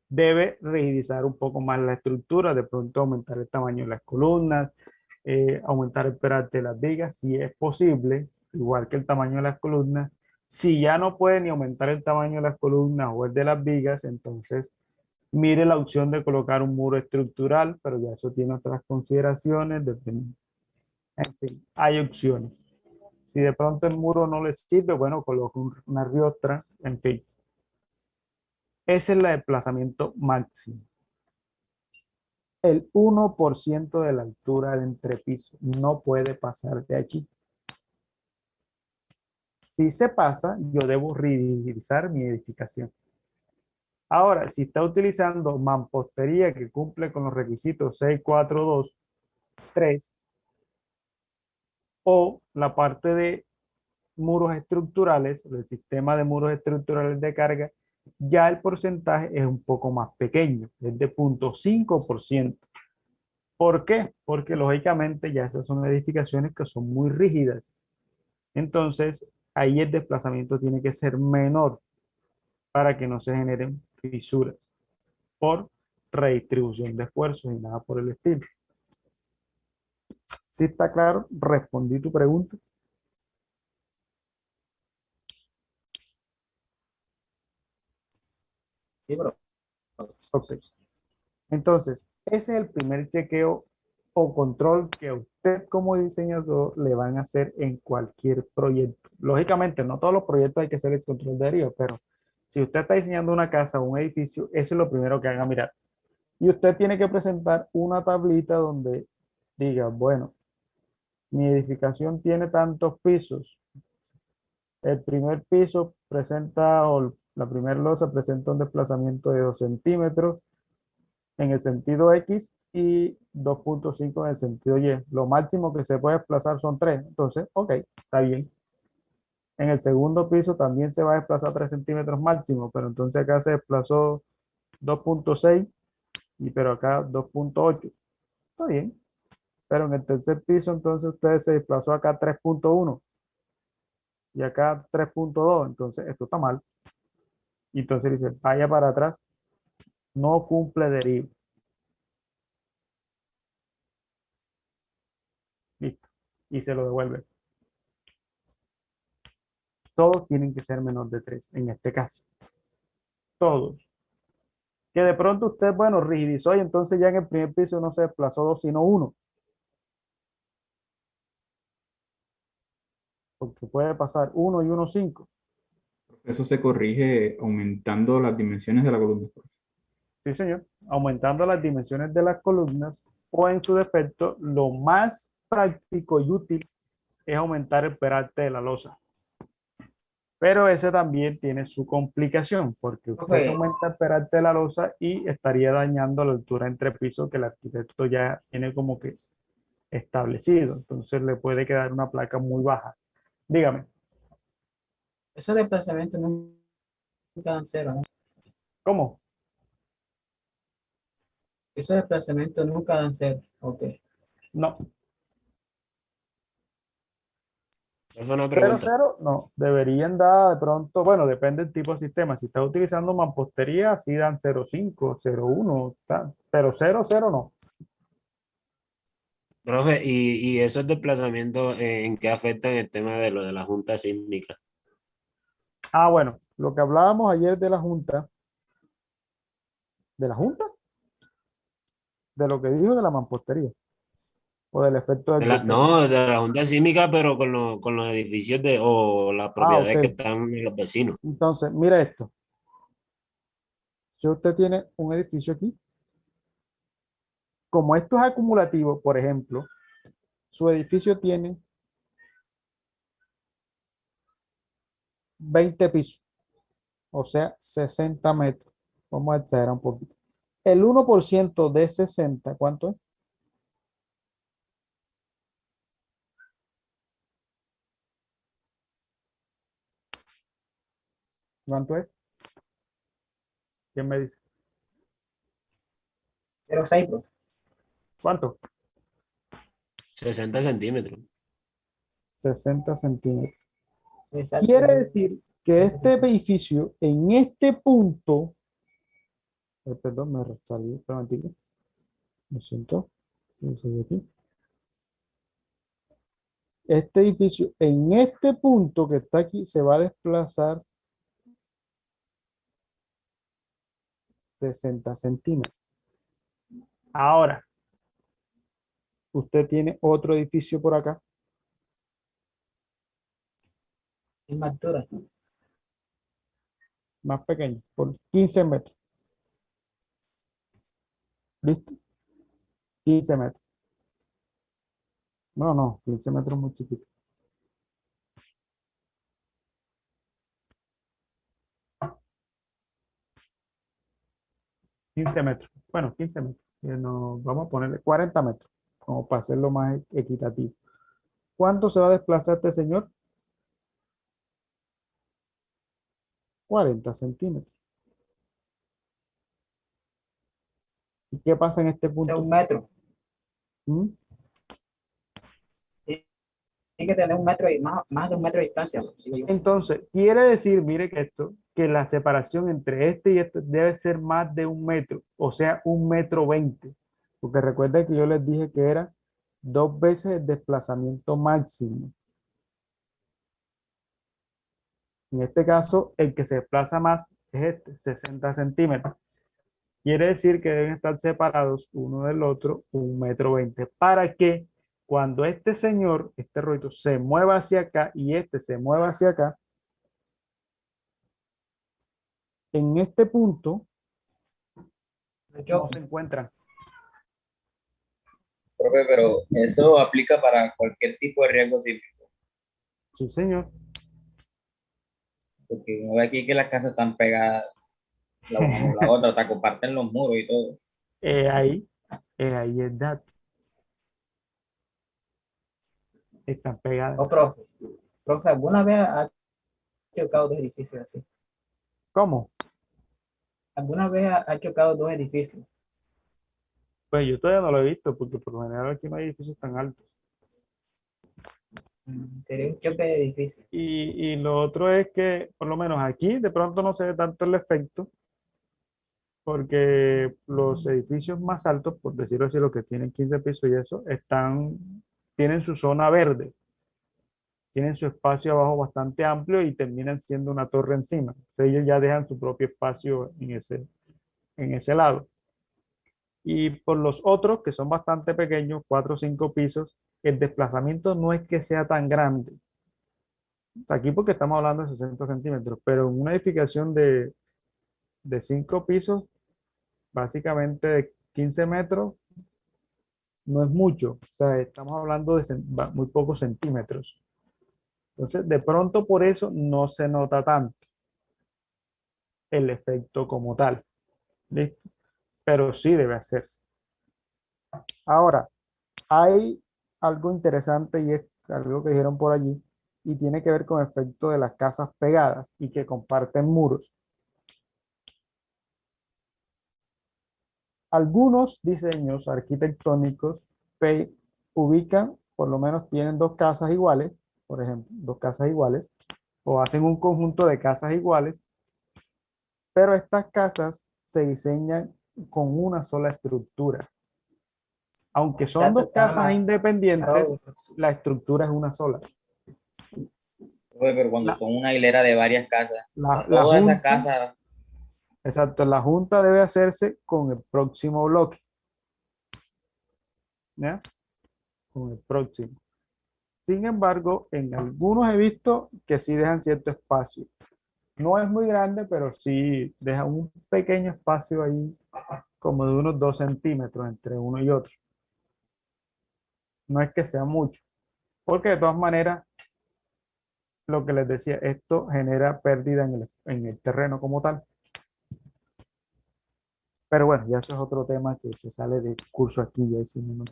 Debe rigidizar un poco más la estructura, de pronto aumentar el tamaño de las columnas, aumentar el peralte de las vigas, si es posible, igual que el tamaño de las columnas. Si ya no puede ni aumentar el tamaño de las columnas o el de las vigas, entonces mire la opción de colocar un muro estructural, pero ya eso tiene otras consideraciones. En fin, hay opciones. Si de pronto el muro no le sirve, bueno, coloca una riostra, en fin. Ese es el desplazamiento máximo. El 1% de la altura de entrepiso no puede pasar de aquí. Si se pasa, yo debo rigidizar mi edificación. Ahora, si está utilizando mampostería que cumple con los requisitos 6423 o la parte de muros estructurales, el sistema de muros estructurales de carga, ya el porcentaje es un poco más pequeño, es de 0.5%. ¿Por qué? Porque lógicamente ya esas son edificaciones que son muy rígidas. Entonces, ahí el desplazamiento tiene que ser menor para que no se generen fisuras por redistribución de esfuerzos y nada por el estilo. ¿Sí está claro? Respondí tu pregunta. Sí, pero Ok. Entonces, ese es el primer chequeo o control que a usted como diseñador le van a hacer en cualquier proyecto. Lógicamente, no todos los proyectos hay que hacer el control de deriva, pero si usted está diseñando una casa o un edificio, eso es lo primero que haga mirar. Y usted tiene que presentar una tablita donde diga, bueno, mi edificación tiene tantos pisos. El primer piso presenta, o la primera losa presenta un desplazamiento de 2 centímetros en el sentido X y 2.5 en el sentido Y. Lo máximo que se puede desplazar son 3. Entonces, ok, está bien. En el segundo piso también se va a desplazar 3 centímetros máximo, pero entonces acá se desplazó 2.6, pero acá 2.8. Está bien. Pero en el tercer piso entonces usted se desplazó acá 3.1 y acá 3.2. Entonces esto está mal. Y entonces dice, vaya para atrás, no cumple deriva. Listo. Y se lo devuelve. Todos tienen que ser menor de 3 en este caso. Todos. Que de pronto usted, bueno, rigidizó y entonces ya en el primer piso no se desplazó 2 sino 1. Porque puede pasar 1 y 1, 5. Eso se corrige aumentando las dimensiones de la columna. Sí, señor. Aumentando las dimensiones de las columnas o en su defecto, lo más práctico y útil es aumentar el peralte de la losa. Pero ese también tiene su complicación, porque usted profe, aumenta el peralte de la losa y estaría dañando la altura entre pisos que el arquitecto ya tiene como que establecido. Entonces le puede quedar una placa muy baja. Dígame, esos desplazamientos nunca dan cero, ¿no? ¿cómo? Esos desplazamientos nunca dan cero. Ok. No, Es una 0, pregunta. 0, no. Deberían dar de pronto, bueno, depende del tipo de sistema. Si está utilizando mampostería, sí dan 0.5, 0.1, pero 0, 0 no. Profe, ¿y esos desplazamientos en qué afectan el tema de lo de la junta sísmica? Ah, bueno, lo que hablábamos ayer de la junta, de lo que dijo de la mampostería. o del efecto del golpe. No, de la junta sísmica, pero con los edificios o las propiedades ok. que están los vecinos. Entonces, mira esto. Si usted tiene un edificio aquí, como esto es acumulativo, por ejemplo, su edificio tiene 20 pisos, o sea, 60 metros. Vamos a exagerar un poquito. El 1% de 60, ¿cuánto es? ¿Cuánto es? ¿Quién me dice? 0,6, profe. ¿Cuánto? 60 centímetros. 60 centímetros. Exacto. Quiere decir que este edificio en este punto, perdón, me salí, un momentito. Lo siento. Aquí. Este edificio en este punto que está aquí se va a desplazar 60 centímetros. Ahora, usted tiene otro edificio por acá, Misma altura. más pequeño, por 15 metros. ¿Listo? 15 metros. No, 15 metros es muy chiquito. 15 metros. Bueno, 15 metros. Vamos a ponerle 40 metros, como para hacerlo más equitativo. ¿Cuánto se va a desplazar este señor? 40 centímetros. ¿Y qué pasa en este De punto? 1 metro. ¿Mm? Tiene que tener 1 metro y más de 1 metro de distancia, digo yo. Entonces, quiere decir, mire que esto, que la separación entre este y este debe ser más de 1 metro, o sea, 1,20 m. Porque recuerda que yo les dije que era 2 veces el desplazamiento máximo. En este caso, el que se desplaza más es este, 60 centímetros. Quiere decir que deben estar separados uno del otro 1,20 m, para que cuando este señor, este rollo, se mueva hacia acá y este se mueva hacia acá, en este punto no se encuentran. Profe, pero eso aplica para cualquier tipo de riesgo sísmico, Sí, señor. porque uno ve aquí que las casas están pegadas la una con la otra, hasta comparten los muros y todo. Ahí, ahí es dato. Están pegadas. Oh, profe, ¿alguna vez ha chocado dos edificios así? ¿Cómo? ¿Alguna vez ha chocado dos edificios? Pues yo todavía no lo he visto, porque por lo general aquí no hay edificios tan altos. Sería un choque de edificios. Y lo otro es que, por lo menos aquí, de pronto no se ve tanto el efecto, porque los edificios más altos, por decirlo así, los que tienen 15 pisos y eso, tienen su zona verde, tienen su espacio abajo bastante amplio y terminan siendo una torre encima. Entonces ellos ya dejan su propio espacio en ese lado. Y por los otros, que son bastante pequeños, 4 o 5 pisos, el desplazamiento no es que sea tan grande. O sea, aquí porque estamos hablando de 60 centímetros, pero en una edificación de 5 pisos, básicamente de 15 metros, no es mucho. O sea, estamos hablando de muy pocos centímetros. Entonces, de pronto por eso no se nota tanto el efecto como tal. ¿Listo? Pero sí debe hacerse. Ahora, hay algo interesante y es algo que dijeron por allí y tiene que ver con el efecto de las casas pegadas y que comparten muros. Algunos diseños arquitectónicos ubican, por lo menos tienen dos casas iguales, por ejemplo, dos casas iguales, o hacen un conjunto de casas iguales, pero estas casas se diseñan con una sola estructura. Aunque son Exacto, dos casas independientes, claro. la estructura es una sola. Profe, pero cuando La, son una hilera de varias casas, la todas esas junta, casas, exacto, la junta debe hacerse con el próximo bloque. ¿Ya? con el próximo. Sin embargo, en algunos he visto que sí dejan cierto espacio. No es muy grande, pero sí deja un pequeño espacio ahí, como de unos 2 centímetros entre uno y otro. No es que sea mucho, porque de todas maneras, lo que les decía, esto genera pérdida en el terreno como tal. Pero bueno, ya eso es otro tema que se sale del curso aquí. Ya hicimos, ¿no?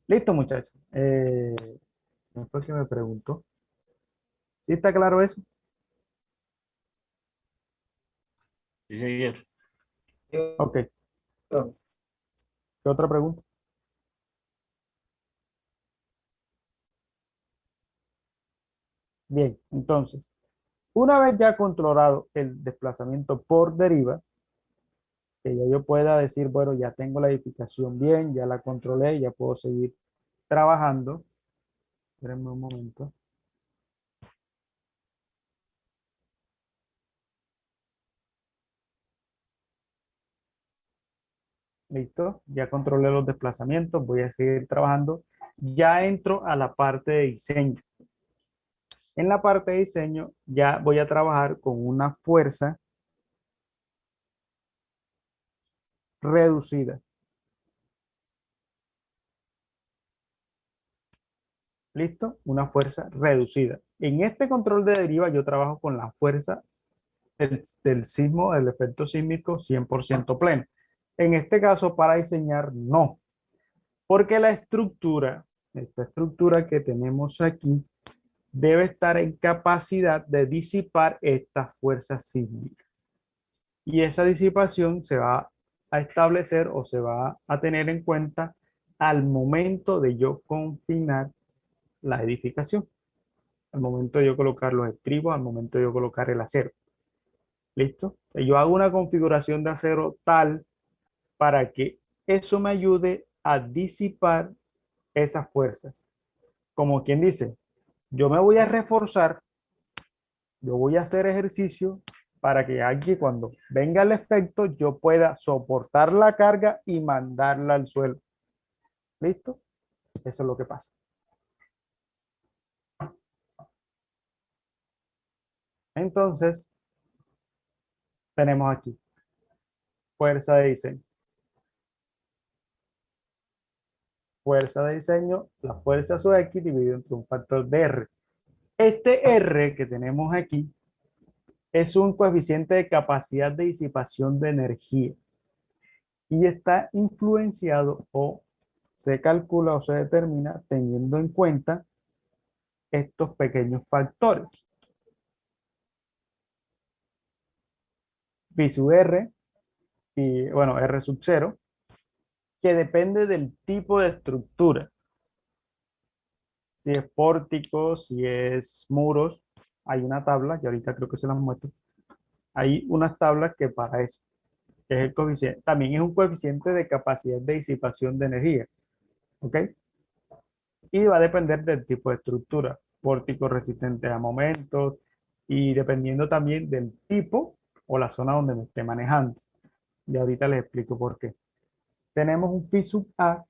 Listo, muchachos. Después que me preguntó. ¿Sí está claro eso? Sí, señor. Ok. ¿Qué otra pregunta? Bien, entonces, una vez ya controlado el desplazamiento por deriva, que ya yo pueda decir, bueno, ya tengo la edificación bien, ya la controlé, ya puedo seguir trabajando. Espérenme un momento. Listo, ya controlé los desplazamientos, voy a seguir trabajando. Ya entro a la parte de diseño. En la parte de diseño ya voy a trabajar con una fuerza reducida. ¿Listo? Una fuerza reducida. En este control de deriva yo trabajo con la fuerza del sismo, del efecto sísmico 100% pleno. En este caso, para diseñar, no. Porque la estructura, esta estructura que tenemos aquí, debe estar en capacidad de disipar estas fuerzas sísmicas. Y esa disipación se va a establecer o se va a tener en cuenta al momento de yo confinar la edificación, al momento de yo colocar los estribos, al momento de yo colocar el acero. ¿Listo? Yo hago una configuración de acero tal para que eso me ayude a disipar esas fuerzas. Como quien dice, yo me voy a reforzar, yo voy a hacer ejercicio para que aquí cuando venga el efecto yo pueda soportar la carga y mandarla al suelo. ¿Listo? Eso es lo que pasa. Entonces, tenemos aquí fuerza de diseño. Fuerza de diseño, la fuerza sub X dividido entre un factor de R. Este R que tenemos aquí es un coeficiente de capacidad de disipación de energía y está influenciado o se calcula o se determina teniendo en cuenta estos pequeños factores. Pi sub R y bueno, R sub 0, que depende del tipo de estructura. Si es pórtico, si es muros, hay una tabla, que ahorita creo que se las muestro. Hay unas tablas que para eso, que es el coeficiente, también es un coeficiente de capacidad de disipación de energía. ¿Ok? Y va a depender del tipo de estructura, pórtico resistente a momentos y dependiendo también del tipo o la zona donde me esté manejando. Y ahorita les explico por qué. Tenemos un phi sub A,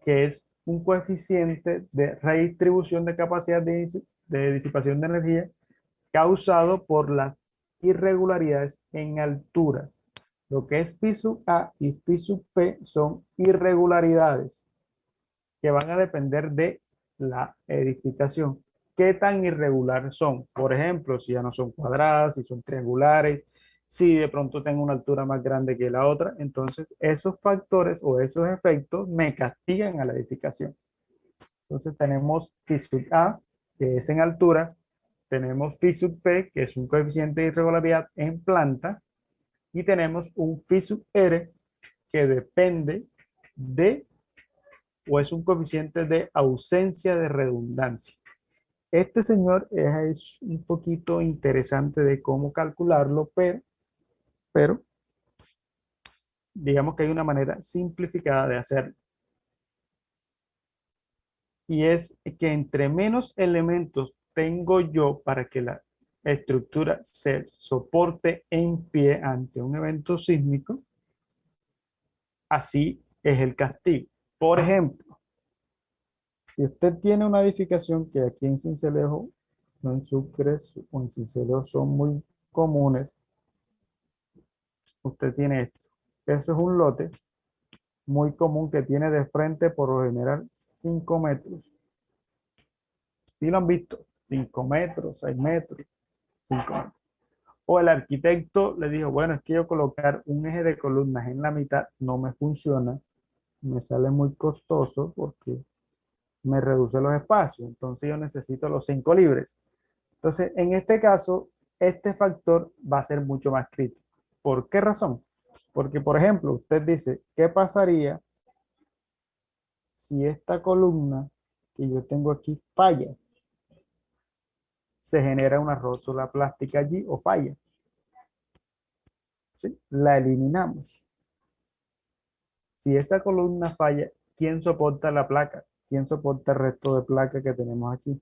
que es un coeficiente de redistribución de capacidad de disipación de energía causado por las irregularidades en alturas. Lo que es phi sub A y phi sub P son irregularidades que van a depender de la edificación. ¿Qué tan irregular son? Por ejemplo, si ya no son cuadradas, si son triangulares, si de pronto tengo una altura más grande que la otra, entonces esos factores o esos efectos me castigan a la edificación. Entonces tenemos phi sub A, que es en altura, tenemos phi sub P, que es un coeficiente de irregularidad en planta, y tenemos un phi sub R, que depende de o es un coeficiente de ausencia de redundancia. Este señor es un poquito interesante de cómo calcularlo, pero digamos que hay una manera simplificada de hacerlo. Y es que entre menos elementos tengo yo para que la estructura se soporte en pie ante un evento sísmico, así es el castigo. Por ejemplo, Si usted tiene una edificación que aquí en Sincelejo, no en Sucre o en Sincelejo son muy comunes, usted tiene esto. Eso es un lote muy común que tiene de frente por lo general 5 metros. ¿Sí lo han visto? 5 metros, 6 metros, 5 metros. O el arquitecto le dijo, bueno, es que yo colocar un eje de columnas en la mitad no me funciona, me sale muy costoso porque me reduce los espacios, entonces yo necesito los 5 libres. Entonces, en este caso, este factor va a ser mucho más crítico. ¿Por qué razón? Porque, por ejemplo, usted dice, ¿qué pasaría si esta columna que yo tengo aquí falla? Se genera una rótula plástica allí o falla. ¿Sí? La eliminamos. Si esa columna falla, ¿quién soporta la placa? ¿Quién soporta el resto de placa que tenemos aquí?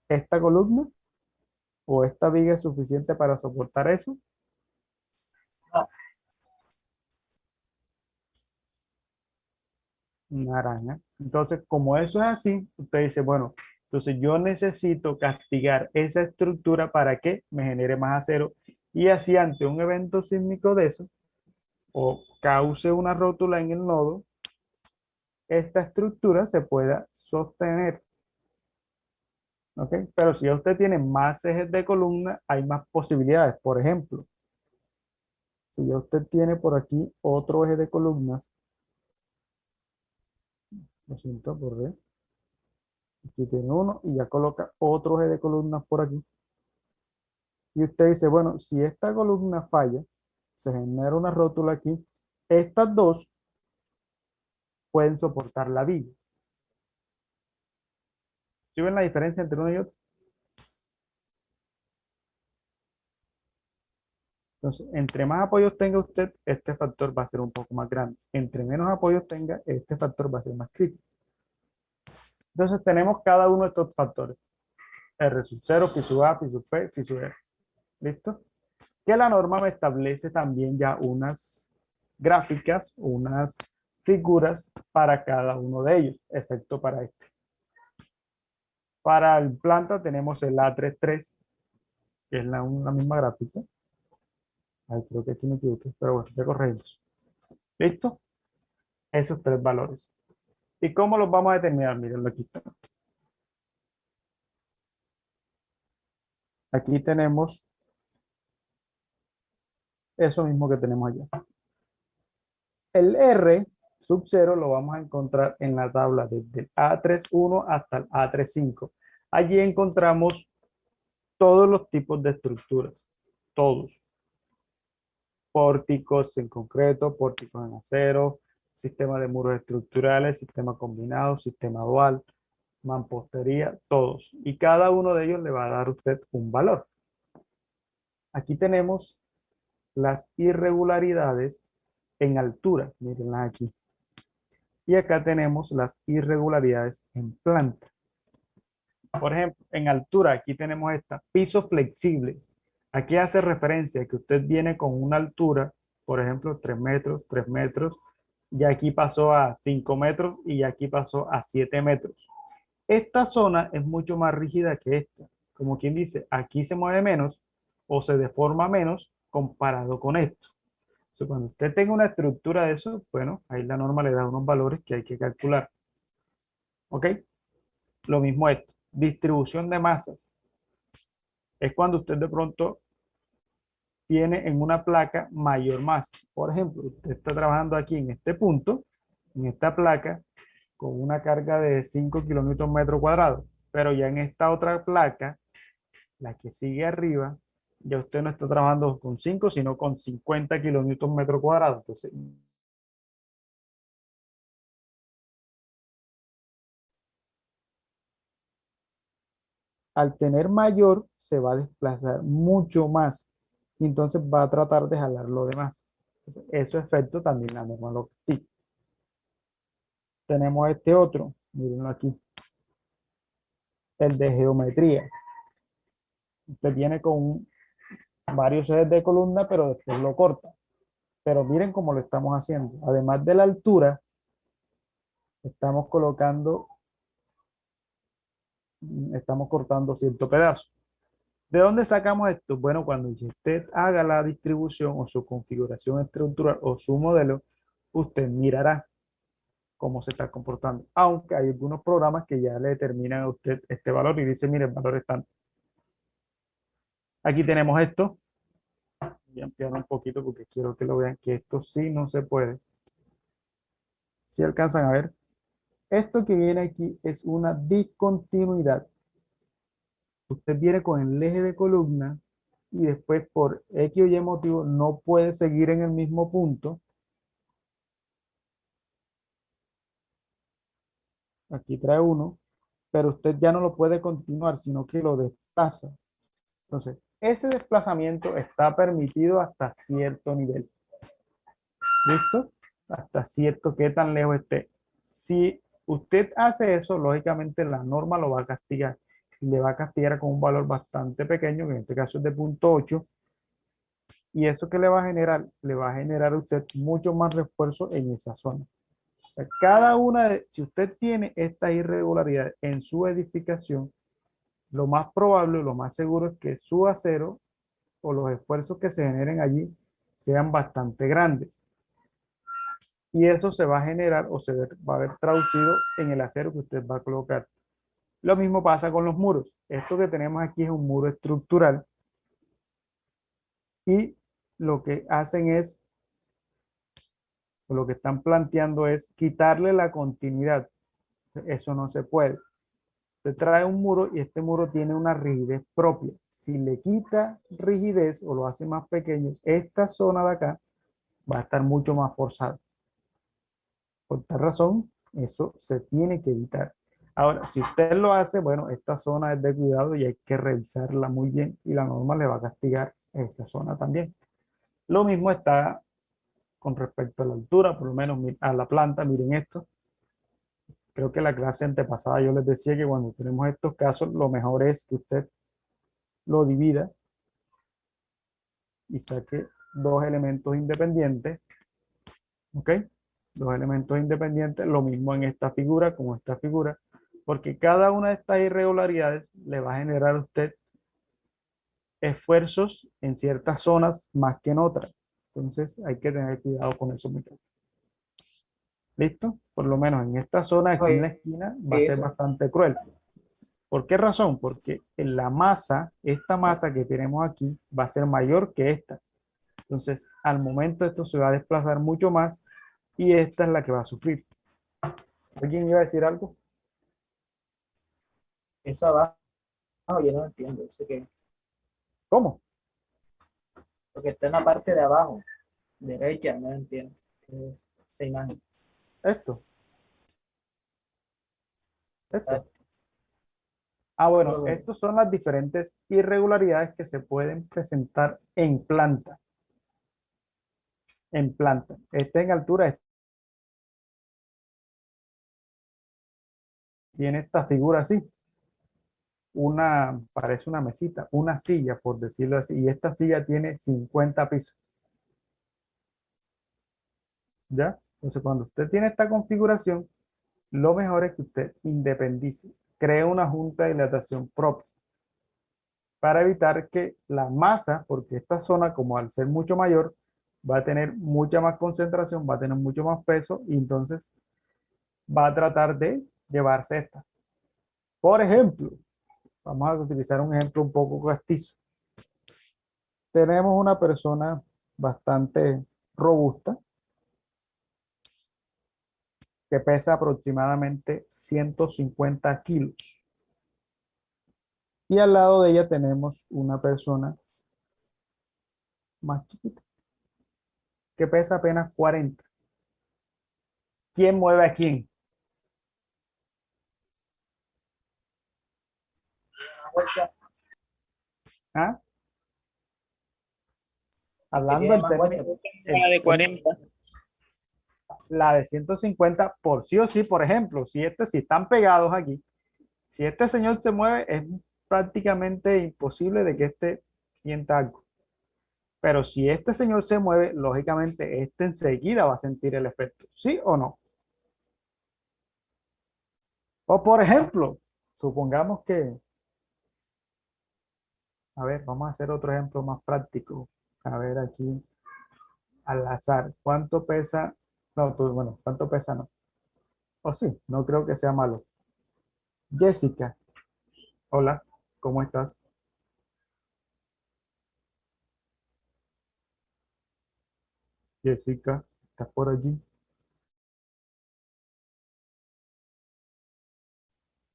¿Esta columna o esta viga es suficiente para soportar eso? Naranja. Entonces, como eso es así, usted dice, bueno, entonces yo necesito castigar esa estructura para que me genere más acero y así ante un evento sísmico de eso o cause una rótula en el nodo, esta estructura se pueda sostener. ¿Ok? Pero si usted tiene más ejes de columna, hay más posibilidades. Por ejemplo, si ya usted tiene por aquí otro eje de columnas, lo siento, borré. Aquí tiene uno y ya coloca otro eje de columnas por aquí. Y usted dice, bueno, si esta columna falla, se genera una rótula aquí, estas dos pueden soportar la viga. ¿Sí ven la diferencia entre uno y otro? Entonces, entre más apoyos tenga usted, este factor va a ser un poco más grande. Entre menos apoyos tenga, este factor va a ser más crítico. Entonces, tenemos cada uno de estos factores. R sub 0, phi sub A, phi sub P, phi sub R. ¿Listo? Que la norma me establece también ya unas gráficas, unas figuras para cada uno de ellos, excepto para este. Para el planta tenemos el A33, que es la misma gráfica. Ay, creo que aquí me equivoqué, pero bueno, ya corregimos. ¿Listo? Esos tres valores. ¿Y cómo los vamos a determinar? Mírenlo aquí. Aquí tenemos eso mismo que tenemos allá. El R sub 0 lo vamos a encontrar en la tabla desde el A31 hasta el A35. Allí encontramos todos los tipos de estructuras, todos. Pórticos en concreto, pórticos en acero, sistema de muros estructurales, sistema combinado, sistema dual, mampostería, todos. Y cada uno de ellos le va a dar a usted un valor. Aquí tenemos las irregularidades en altura, mírenlas aquí. Y acá tenemos las irregularidades en planta. Por ejemplo, en altura, aquí tenemos esta, pisos flexibles. Aquí hace referencia a que usted viene con una altura, por ejemplo, 3 metros, y aquí pasó a 5 metros y aquí pasó a 7 metros. Esta zona es mucho más rígida que esta. Como quien dice, aquí se mueve menos o se deforma menos comparado con esto. Entonces, cuando usted tenga una estructura de eso, bueno, ahí la norma le da unos valores que hay que calcular. ¿Ok? Lo mismo esto. Distribución de masas. Es cuando usted de pronto tiene en una placa mayor masa. Por ejemplo, usted está trabajando aquí en este punto, en esta placa, con una carga de 5 kilómetros metro cuadrado. Pero ya en esta otra placa, la que sigue arriba, ya usted no está trabajando con 5, sino con 50 kilómetros metro cuadrado. Entonces, al tener mayor, se va a desplazar mucho más. Y entonces va a tratar de jalar lo demás. Entonces, eso efecto también la norma lo castiga. Tenemos este otro, mírenlo aquí, el de geometría. Usted viene con varios ejes de columna, pero después lo corta. Pero miren cómo lo estamos haciendo. Además de la altura, estamos estamos cortando cierto pedazo. ¿De dónde sacamos esto? Bueno, cuando usted haga la distribución o su configuración estructural o su modelo, usted mirará cómo se está comportando. Aunque hay algunos programas que ya le determinan a usted este valor y dice, mire, el valor es tanto. Aquí tenemos esto. Voy a ampliar un poquito porque quiero que lo vean, que esto sí no se puede. Si alcanzan a ver, esto que viene aquí es una discontinuidad. Usted viene con el eje de columna y después por X o Y motivo no puede seguir en el mismo punto. Aquí trae uno, pero usted ya no lo puede continuar, sino que lo desplaza. Entonces, ese desplazamiento está permitido hasta cierto nivel. ¿Listo? Hasta cierto qué tan lejos esté. Si usted hace eso, lógicamente la norma lo va a castigar. Y le va a castigar con un valor bastante pequeño, que en este caso es de 0.8. Y eso que le va a generar, le va a generar a usted mucho más refuerzo en esa zona. Cada una de, si usted tiene estas irregularidades en su edificación, lo más probable, lo más seguro es que su acero o los esfuerzos que se generen allí sean bastante grandes. Y eso se va a generar o se va a ver traducido en el acero que usted va a colocar. Lo mismo pasa con los muros. Esto que tenemos aquí es un muro estructural y lo que hacen es, o lo que están planteando es quitarle la continuidad. Eso no se puede. Usted trae un muro y este muro tiene una rigidez propia. Si le quita rigidez o lo hace más pequeño, esta zona de acá va a estar mucho más forzada. Por tal razón, eso se tiene que evitar. Ahora, si usted lo hace, bueno, esta zona es de cuidado y hay que revisarla muy bien y la norma le va a castigar esa zona también. Lo mismo está con respecto a la altura, por lo menos a la planta, miren esto. Creo que la clase antepasada yo les decía que cuando tenemos estos casos, lo mejor es que usted lo divida y saque dos elementos independientes, ¿ok? Dos elementos independientes, lo mismo en esta figura como esta figura, porque cada una de estas irregularidades le va a generar a usted esfuerzos en ciertas zonas más que en otras. Entonces hay que tener cuidado con eso, muchachos. ¿Listo? Por lo menos en esta zona, aquí en la esquina, va a ser Eso. bastante cruel. ¿Por qué razón? Porque en la masa, esta masa que tenemos aquí, va a ser mayor que esta. Entonces, al momento esto se va a desplazar mucho más y esta es la que va a sufrir. ¿Alguien iba a decir algo? Eso abajo, yo no entiendo. Eso que, ¿Cómo? porque está en la parte de abajo, derecha, no entiendo. ¿Qué es esta imagen? Esto. Esto. Exacto. Ah, bueno, estas son las diferentes irregularidades que se pueden presentar en planta. En planta. Esta en altura tiene esta figura así. Parece una mesita, una silla, por decirlo así. Y esta silla tiene 50 pisos. ¿Ya? Entonces, cuando usted tiene esta configuración, lo mejor es que usted independice, cree una junta de dilatación propia para evitar que la masa, porque esta zona, como al ser mucho mayor, va a tener mucha más concentración, va a tener mucho más peso y entonces va a tratar de llevarse esta. Por ejemplo, vamos a utilizar un ejemplo un poco castizo. Tenemos una persona bastante robusta que pesa aproximadamente 150 kilos. Y al lado de ella tenemos una persona más chiquita que pesa apenas 40. ¿Quién mueve a quién? Una fuerza ¿Ah? que Hablando tiene en más fuerza. términos, La de 40. la de 150 por sí o sí, por ejemplo, si están pegados aquí, si este señor se mueve, es prácticamente imposible de que este sienta algo. Pero si este señor se mueve, lógicamente este enseguida va a sentir el efecto. ¿Sí o no? O por ejemplo, supongamos que, a ver, vamos a hacer otro ejemplo más práctico. A ver aquí, al azar, ¿cuánto pesa? No, bueno, ¿cuánto pesa? No. O sí, no creo que sea malo. Jessica, hola, ¿cómo estás? Jessica, ¿estás por allí?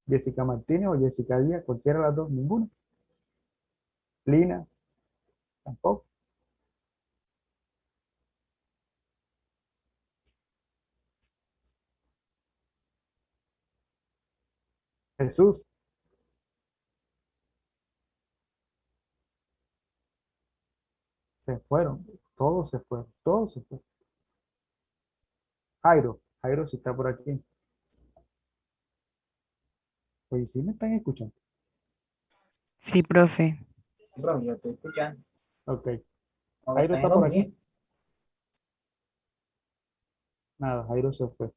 Jessica Martínez o Jessica Díaz, cualquiera de las dos, ninguna. Lina, tampoco. Jesús, se fueron, todos se fueron. Jairo, Jairo si está por aquí. Oye, ¿sí me están escuchando? Sí, profe. Bro, yo estoy escuchando. Ok. O Jairo están está en por dormir. aquí. Nada, Jairo se fue.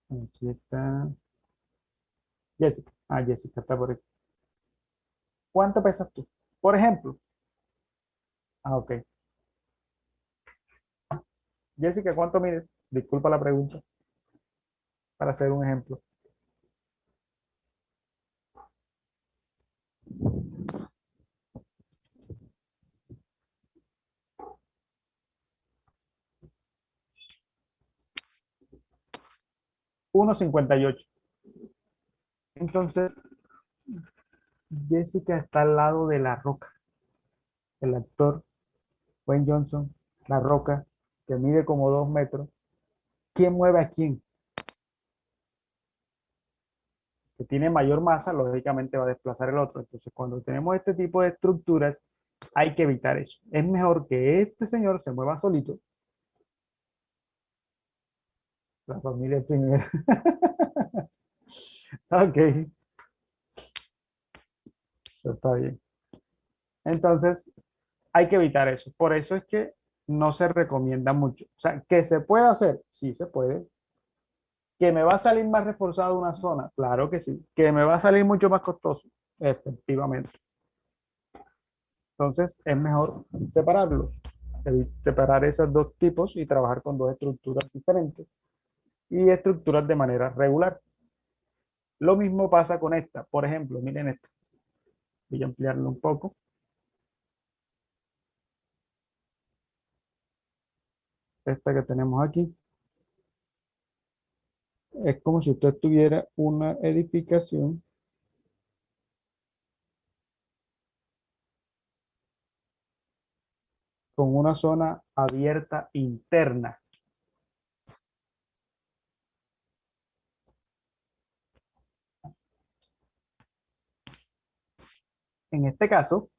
Aquí está Jessica. Ah, Jessica está por aquí. ¿Cuánto pesas tú? Por ejemplo. Ah, ok. Jessica, ¿cuánto mides? Disculpa la pregunta, para hacer un ejemplo. Uno cincuenta y ocho. Entonces, Jessica está al lado de La Roca, el actor Wayne Johnson, La Roca, que mide como 2 metros. ¿Quién mueve a quién? Que tiene mayor masa, lógicamente va a desplazar el otro. Entonces, cuando tenemos este tipo de estructuras, hay que evitar eso. Es mejor que este señor se mueva solito. La familia primero. Ok, eso está bien. Entonces, hay que evitar eso. Por eso es que no se recomienda mucho. O sea, que se puede hacer, sí se puede. Que me va a salir más reforzado una zona, claro que sí. Que me va a salir mucho más costoso, efectivamente. Entonces, es mejor separarlos, separar esos dos tipos y trabajar con dos estructuras diferentes y estructuras de manera regular. Lo mismo pasa con esta. Por ejemplo, miren esta. Voy a ampliarlo un poco. Esta que tenemos aquí. Es como si usted tuviera una edificación con una zona abierta interna. En este caso,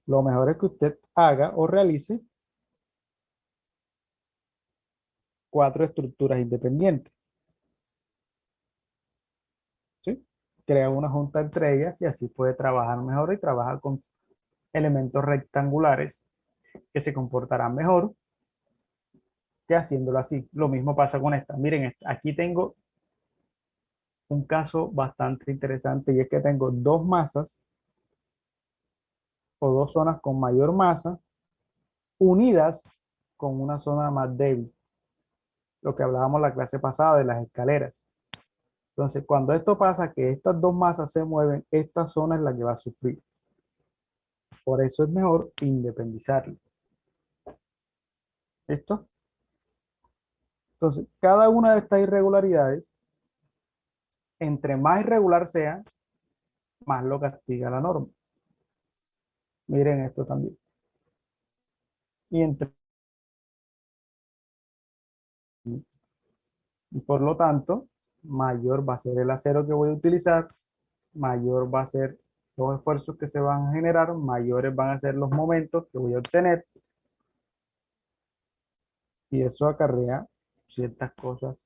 lo mejor es que usted haga o realice 4 estructuras independientes. ¿Sí? Crea una junta entre ellas y así puede trabajar mejor y trabaja con elementos rectangulares que se comportarán mejor que haciéndolo así. Lo mismo pasa con esta. Miren, aquí tengo un caso bastante interesante y es que tengo dos masas o dos zonas con mayor masa unidas con una zona más débil. Lo que hablábamos la clase pasada de las escaleras. Entonces, cuando esto pasa, que estas dos masas se mueven, esta zona es la que va a sufrir. Por eso es mejor independizarlo. ¿Listo? Entonces, cada una de estas irregularidades, entre más irregular sea, más lo castiga la norma. Miren esto también. Y, y por lo tanto, mayor va a ser el acero que voy a utilizar, mayor va a ser los esfuerzos que se van a generar, mayores van a ser los momentos que voy a obtener. Y eso acarrea ciertas cosas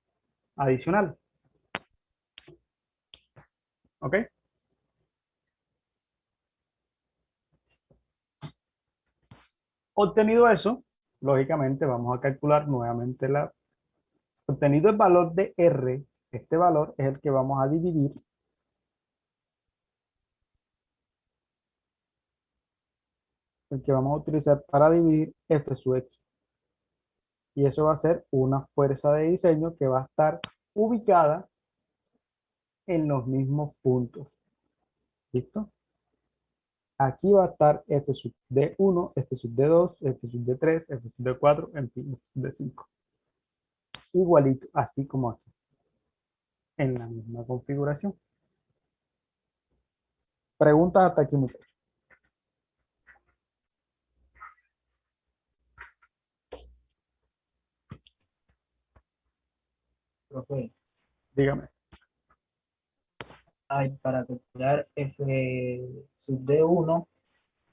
adicionales. ¿Ok? Obtenido eso, lógicamente vamos a calcular nuevamente la Obtenido el valor de R, este valor es el que vamos a dividir el que vamos a utilizar para dividir f sub x. Y eso va a ser una fuerza de diseño que va a estar ubicada en los mismos puntos. ¿Listo? Aquí va a estar f sub d1, f sub d2, f sub d3, f sub d4, en fin, f sub d5. Igualito, así como aquí, en la misma configuración. Preguntas hasta aquí, muchachos. Profe, Dígame. para calcular f sub d1,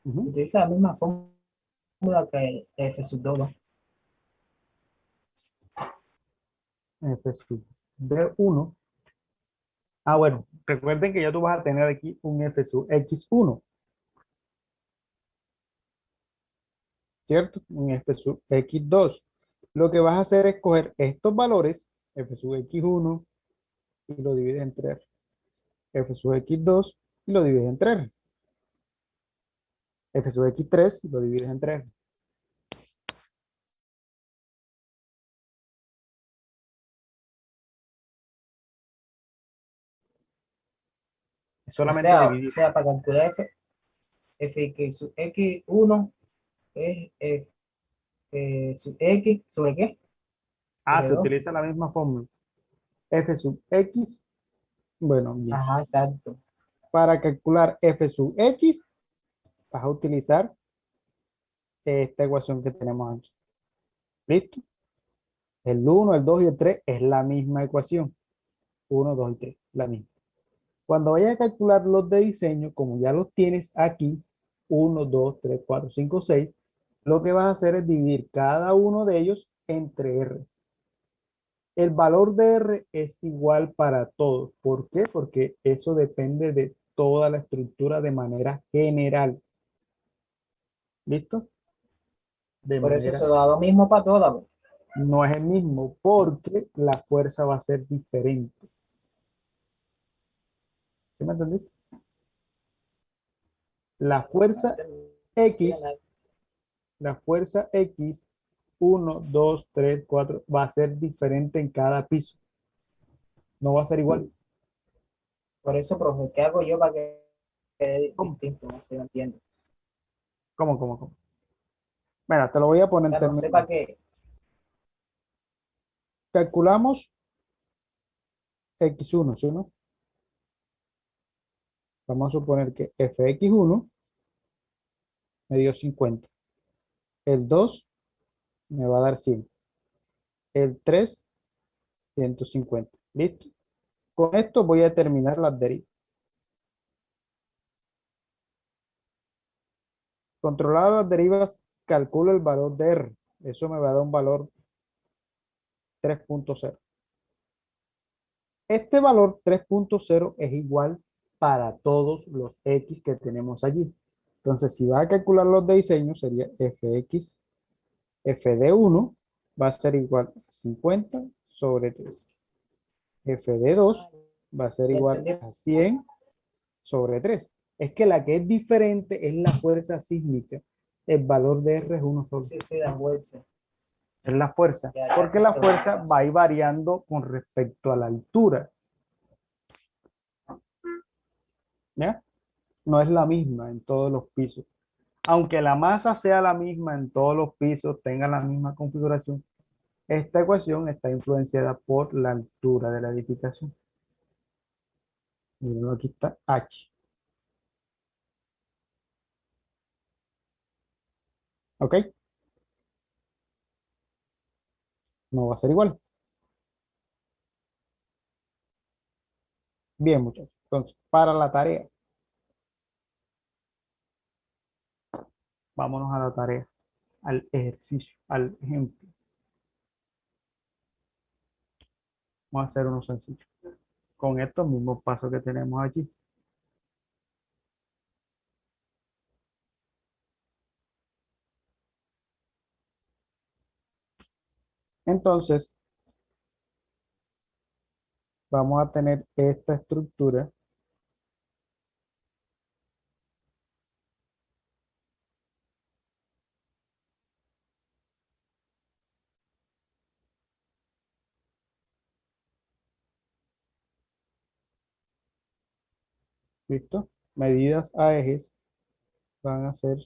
Ujú. utiliza la misma fórmula que f sub d2. F sub d1. Ah, bueno, recuerden que ya tú vas a tener aquí un f sub x1, ¿cierto? Un f sub x2. Lo que vas a hacer es coger estos valores, f sub x1, y lo divides entre r. F sub x2 y lo divides entre r. F sub x3 y lo divides entre r. Es solamente O dividir. sea, para calcular f sub x1 es f sub x sobre qué? Ah, Sobre se 2. utiliza la misma fórmula. F sub x, bueno, bien. Ajá, exacto. Para calcular f sub x, vas a utilizar esta ecuación que tenemos aquí. ¿Listo? El 1, el 2 y el 3 es la misma ecuación. 1, 2 y 3, la misma. Cuando vayas a calcular los de diseño, como ya los tienes aquí, 1, 2, 3, 4, 5, 6, lo que vas a hacer es dividir cada uno de ellos entre R. El valor de R es igual para todos. ¿Por qué? Porque eso depende de toda la estructura de manera general. ¿Listo? De Por eso manera, se da lo mismo para todas, pues. no es el mismo, porque la fuerza va a ser diferente. ¿Sí me entendiste? La fuerza X, la fuerza X, 1, 2, 3, 4, va a ser diferente en cada piso. No va a ser igual. Por eso, profe, ¿qué hago yo para que quede ¿Cómo? distinto? No sé, no entiendo. ¿Cómo? Mira, te lo voy a poner O en sea, no sé términos. para qué. Calculamos X1, ¿sí o no? Vamos a suponer que fx1 me dio 50. El 2 me va a dar 100. El 3, 150. ¿Listo? Con esto voy a determinar las derivas. Controlado las derivas, calculo el valor de R. Eso me va a dar un valor 3.0. Este valor 3.0 es igual para todos los X que tenemos allí. Entonces, si vas a calcular los de diseño, sería fx, fd1 va a ser igual a 50 sobre 3. fd2 va a ser Ya igual entendí. a 100 sobre 3. Es que la que es diferente es la fuerza sísmica. El valor de R es uno solo. Sí, sí, la vuelta. Es la fuerza. Ya Porque la capto. fuerza va a ir variando con respecto a la altura. ¿Ya? No es la misma en todos los pisos. Aunque la masa sea la misma en todos los pisos, tenga la misma configuración, esta ecuación está influenciada por la altura de la edificación. Miren, aquí está H. ¿Ok? No va a ser igual. Bien, muchachos. Entonces, para la tarea, vámonos a la tarea, al ejercicio, al ejemplo. Vamos a hacer uno sencillo. Con estos mismos pasos que tenemos aquí. Entonces, vamos a tener esta estructura ¿listo? Medidas a ejes van a ser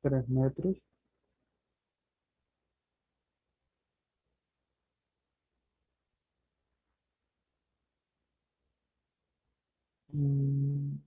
3 metros. Mm,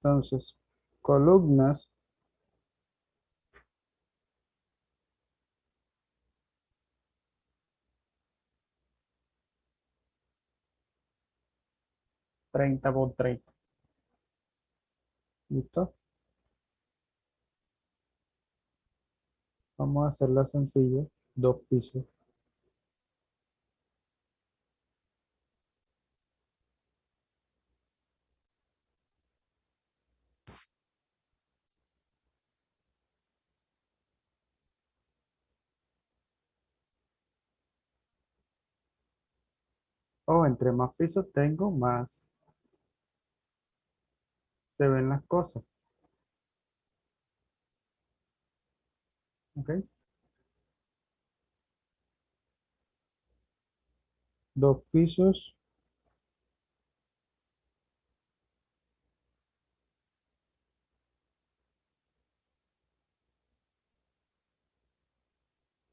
Entonces, columnas treinta por 30. ¿Listo? Vamos a hacerla sencilla. 2 pisos. O entre más pisos tengo, más se ven las cosas. ¿Ok? 2 pisos.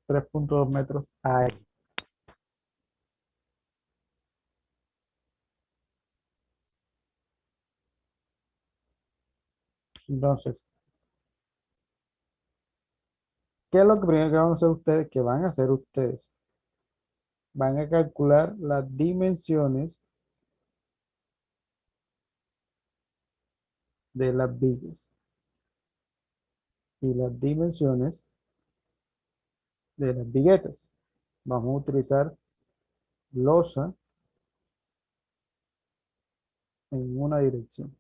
$3.2 ahí. Entonces, ¿qué es lo que primero que van a hacer ustedes? ¿Qué van a hacer ustedes? Van a calcular las dimensiones de las vigas y las dimensiones de las viguetas. Vamos a utilizar losa en una dirección.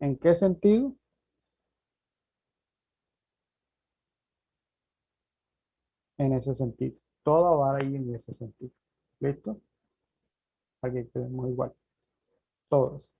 ¿En qué sentido? En ese sentido. Toda va a ir en ese sentido. ¿Listo? Para que quedemos igual. Todas.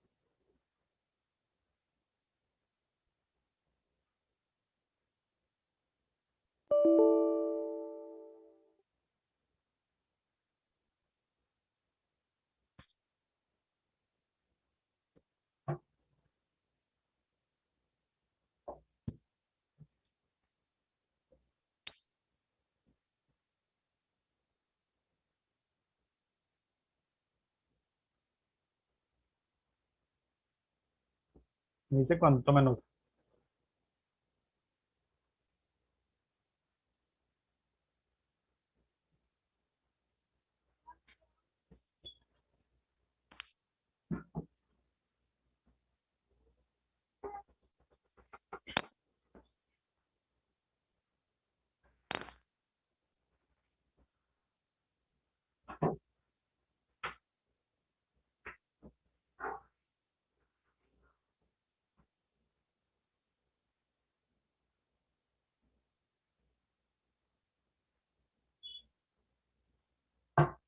Me dice cuando tome nota.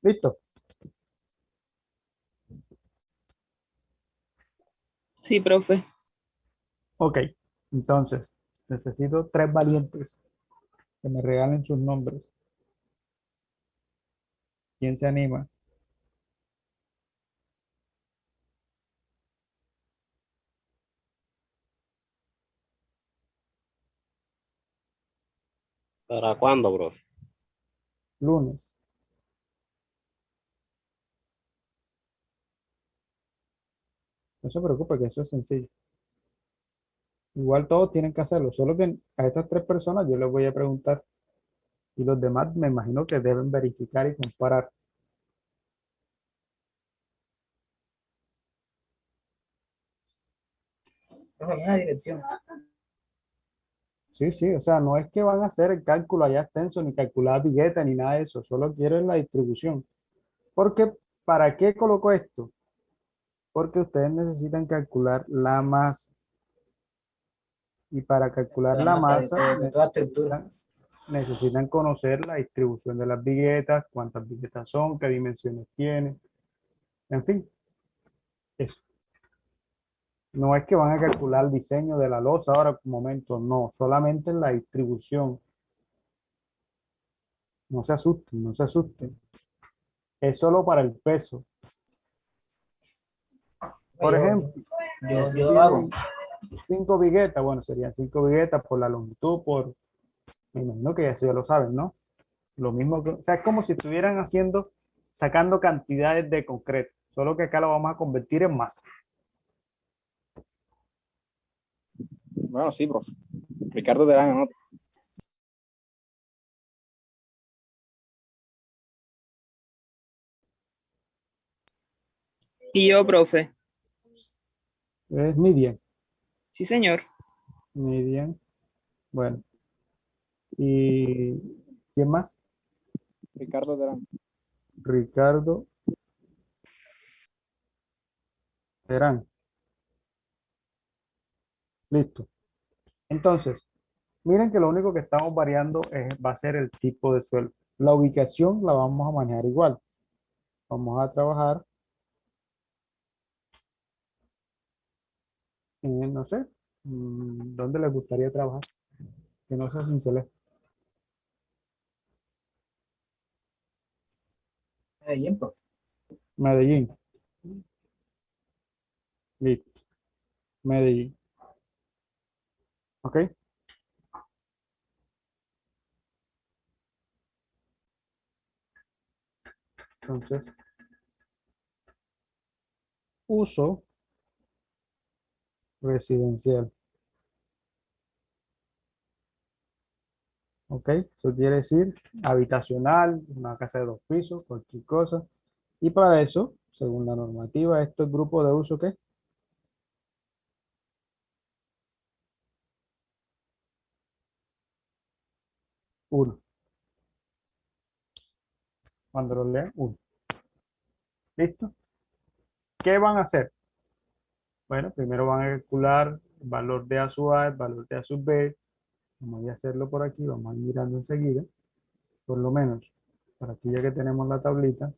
¿Listo? Sí, profe. Ok. Entonces, necesito 3 valientes que me regalen sus nombres. ¿Quién se anima? ¿Para cuándo, profe? Lunes. No se preocupe que eso es sencillo. Igual todos tienen que hacerlo, solo que a estas tres personas yo les voy a preguntar y los demás me imagino que deben verificar y comparar. Profe, una dirección. Sí, sí, o sea, no es que van a hacer el cálculo allá extenso, ni calcular billete, ni nada de eso, solo quieren la distribución. Porque, ¿para qué coloco esto? Porque ustedes necesitan calcular la masa. Y para calcular La la masa masa de toda estructura. necesitan conocer la distribución de las viguetas, cuántas viguetas son, qué dimensiones tienen, en fin, eso. No es que van a calcular el diseño de la losa ahora, un momento, no, solamente la distribución. No se asusten, no se asusten. Es solo para el peso. Por Yo, ejemplo, yo, aquí yo lo hago. tienen 5 viguetas, bueno, serían 5 viguetas por la longitud, me imagino que eso ya lo saben, ¿no? Lo mismo que, o sea, es como si estuvieran haciendo, sacando cantidades de concreto, solo que acá lo vamos a convertir en masa. Bueno, sí, profe. Ricardo Terán anota. Y yo, profe. Es median, Sí, señor. median. Bueno, ¿y quién más? Ricardo Terán. Ricardo Terán. Listo. Entonces, miren que lo único que estamos variando va a ser el tipo de suelo. La ubicación la vamos a manejar igual. Vamos a trabajar en, no sé, ¿dónde les gustaría trabajar? Que no sea Cincelejo. Bien, profe. Medellín. Listo. Medellín. ¿Ok? Entonces, uso residencial. ¿Ok? Eso quiere decir habitacional, una casa de 2 pisos, cualquier cosa. Y para eso, según la normativa, esto es grupo de uso, ¿qué? Uno. Cuando lo lean, uno. ¿Listo? ¿Qué van a hacer? Bueno, primero van a calcular el valor de A sub A, el valor de A sub B. Vamos a hacerlo por aquí, vamos a ir mirando enseguida. Por lo menos, por aquí ya que tenemos la tablita.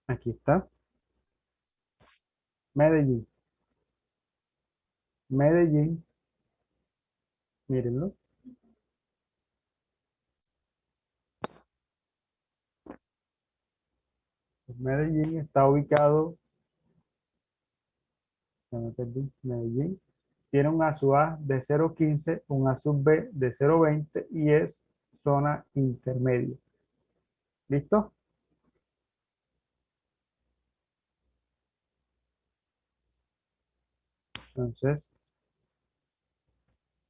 Aquí está. Medellín. Medellín. Mírenlo. Medellín está ubicado, ya me perdí, Medellín. Tiene un A sub A de 0,15, un A sub B de 0,20 y es zona intermedia. ¿Listo? Entonces,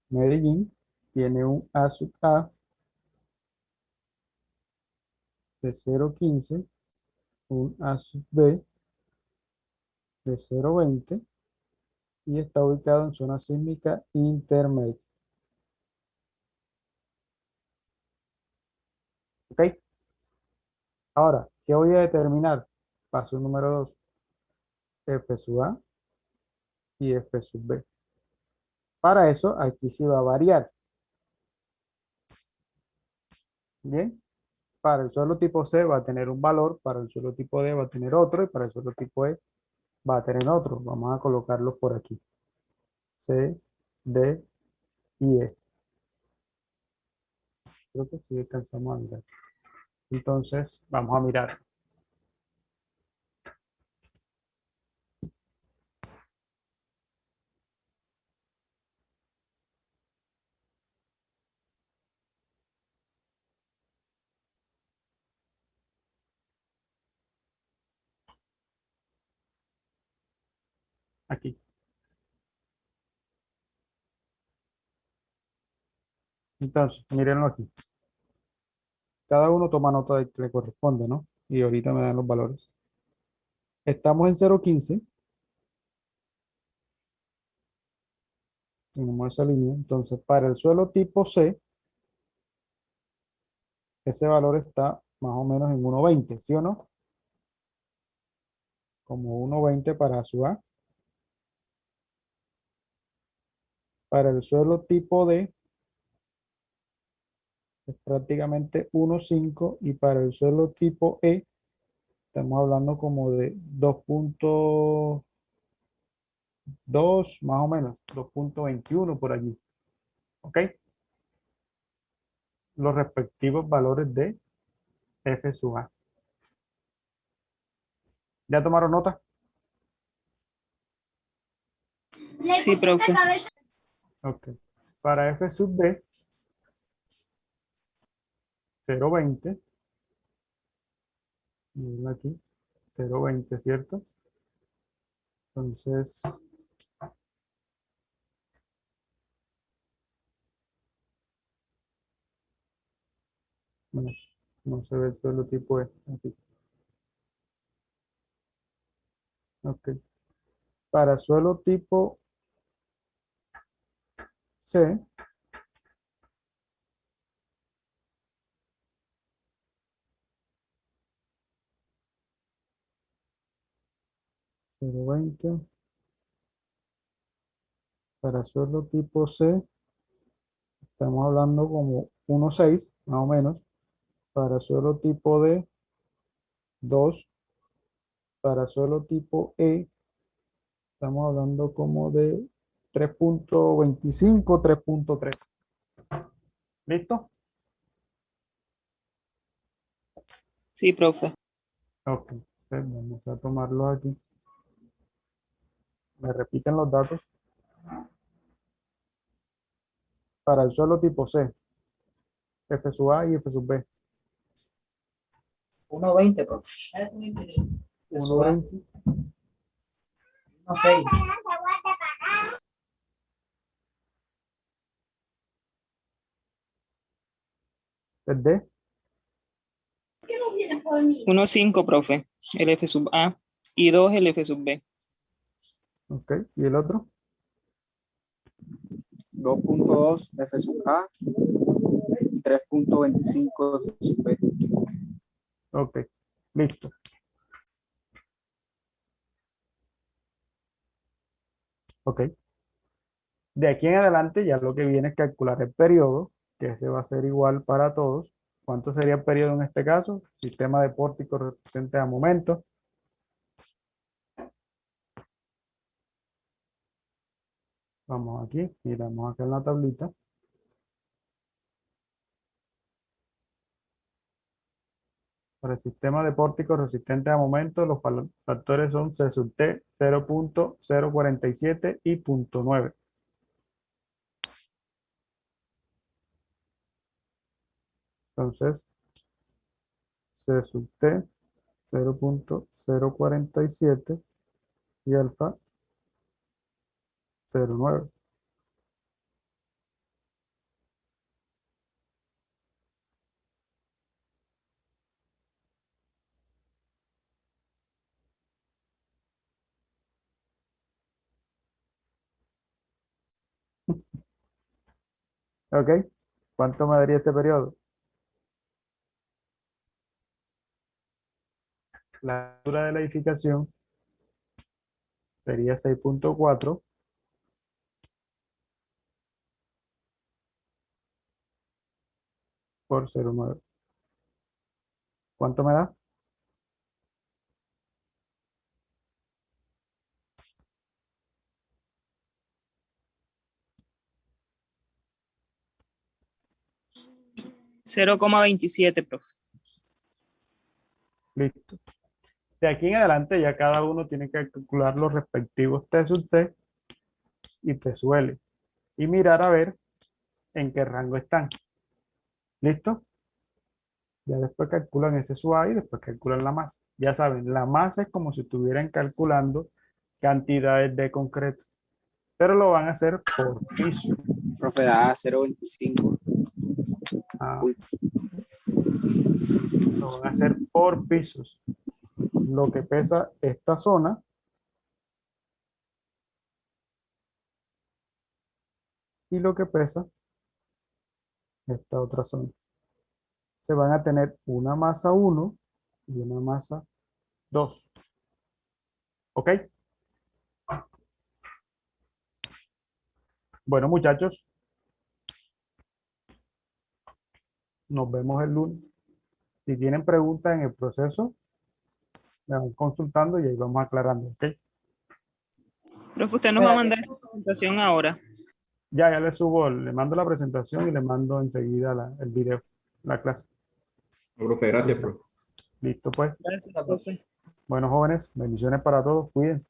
Medellín tiene un A sub A de 0,15, un A sub B de 0,20 y está ubicado en zona sísmica intermedia. ¿Ok? Ahora, ¿qué voy a determinar? Paso número 2. F sub A y F sub B. Para eso, aquí sí va a variar. Bien. Para el suelo tipo C va a tener un valor, para el suelo tipo D va a tener otro y para el suelo tipo E va a tener otro. Vamos a colocarlos por aquí. C, D y E. Creo que sí alcanzamos a mirar. Entonces, vamos a mirar. aquí. Entonces, mírenlo aquí. Cada uno toma nota de que le corresponde, ¿no? Y ahorita me dan los valores. Estamos en 0,15. Tenemos esa línea. Entonces, para el suelo tipo C, ese valor está más o menos en 1,20, ¿sí o no? Como 1,20 para su A. Para el suelo tipo D, es prácticamente 1,5 y para el suelo tipo E, estamos hablando como de 2,2 más o menos, 2,21 por allí. ¿Ok? Los respectivos valores de F sub A. ¿Ya tomaron nota? Sí, profe. Ok. Para F sub B, 0,20. Miren aquí, 0,20, ¿cierto? Entonces, no, no se ve el suelo tipo E. Aquí. Ok. Para suelo tipo C, cero veinte. Para suelo tipo C, estamos hablando como 1,6, más o menos. Para suelo tipo D, 2. Para suelo tipo E, estamos hablando como de 3,25, 3,3. ¿Listo? Sí, profe. Ok. Entonces, vamos a tomarlo aquí. Me repiten los datos. Para el suelo tipo C, F sub A y F sub B. 1,20, profe. 1,20. 1,6. Es D. 1,5, profe. El F sub A. Y 2 el F sub B. Ok. ¿Y el otro? 2.2 F sub A y 3.25 F sub B. Ok. Listo. Ok. De aquí en adelante ya lo que viene es calcular el periodo, que ese va a ser igual para todos. ¿Cuánto sería el periodo en este caso? Sistema de pórtico resistente a momentos. Vamos aquí, miramos acá en la tablita. Para el sistema de pórtico resistente a momentos, los factores son C sub T 0,047 y 0,9. Entonces, C sub T 0,047 y alfa 0,9. ¿Ok? ¿Cuánto me daría este periodo? La altura de la edificación sería 6,4 por 0,9. ¿Cuánto me da? Cero coma veintisiete, profe. Listo. De aquí en adelante ya cada uno tiene que calcular los respectivos T sub C y T sub L y mirar a ver en qué rango están. ¿Listo? Ya después calculan ese sub A y después calculan la masa. Ya saben, la masa es como si estuvieran calculando cantidades de concreto, pero lo van a hacer por piso. Profe, da 0.25. Ah, lo van a hacer por pisos. Lo que pesa esta zona y lo que pesa esta otra zona. Se van a tener una masa 1 y una masa 2. ¿Ok? Bueno, muchachos, nos vemos el lunes. Si tienen preguntas en el proceso, me van consultando y ahí vamos aclarando. ¿Ok? Profe, usted nos va a Espérate. mandar esta presentación ahora. Ya le subo, le mando la presentación y le mando enseguida el video, la clase. Profe, gracias, profe. Listo, pues. Gracias, profe. Bueno, jóvenes, bendiciones para todos. Cuídense.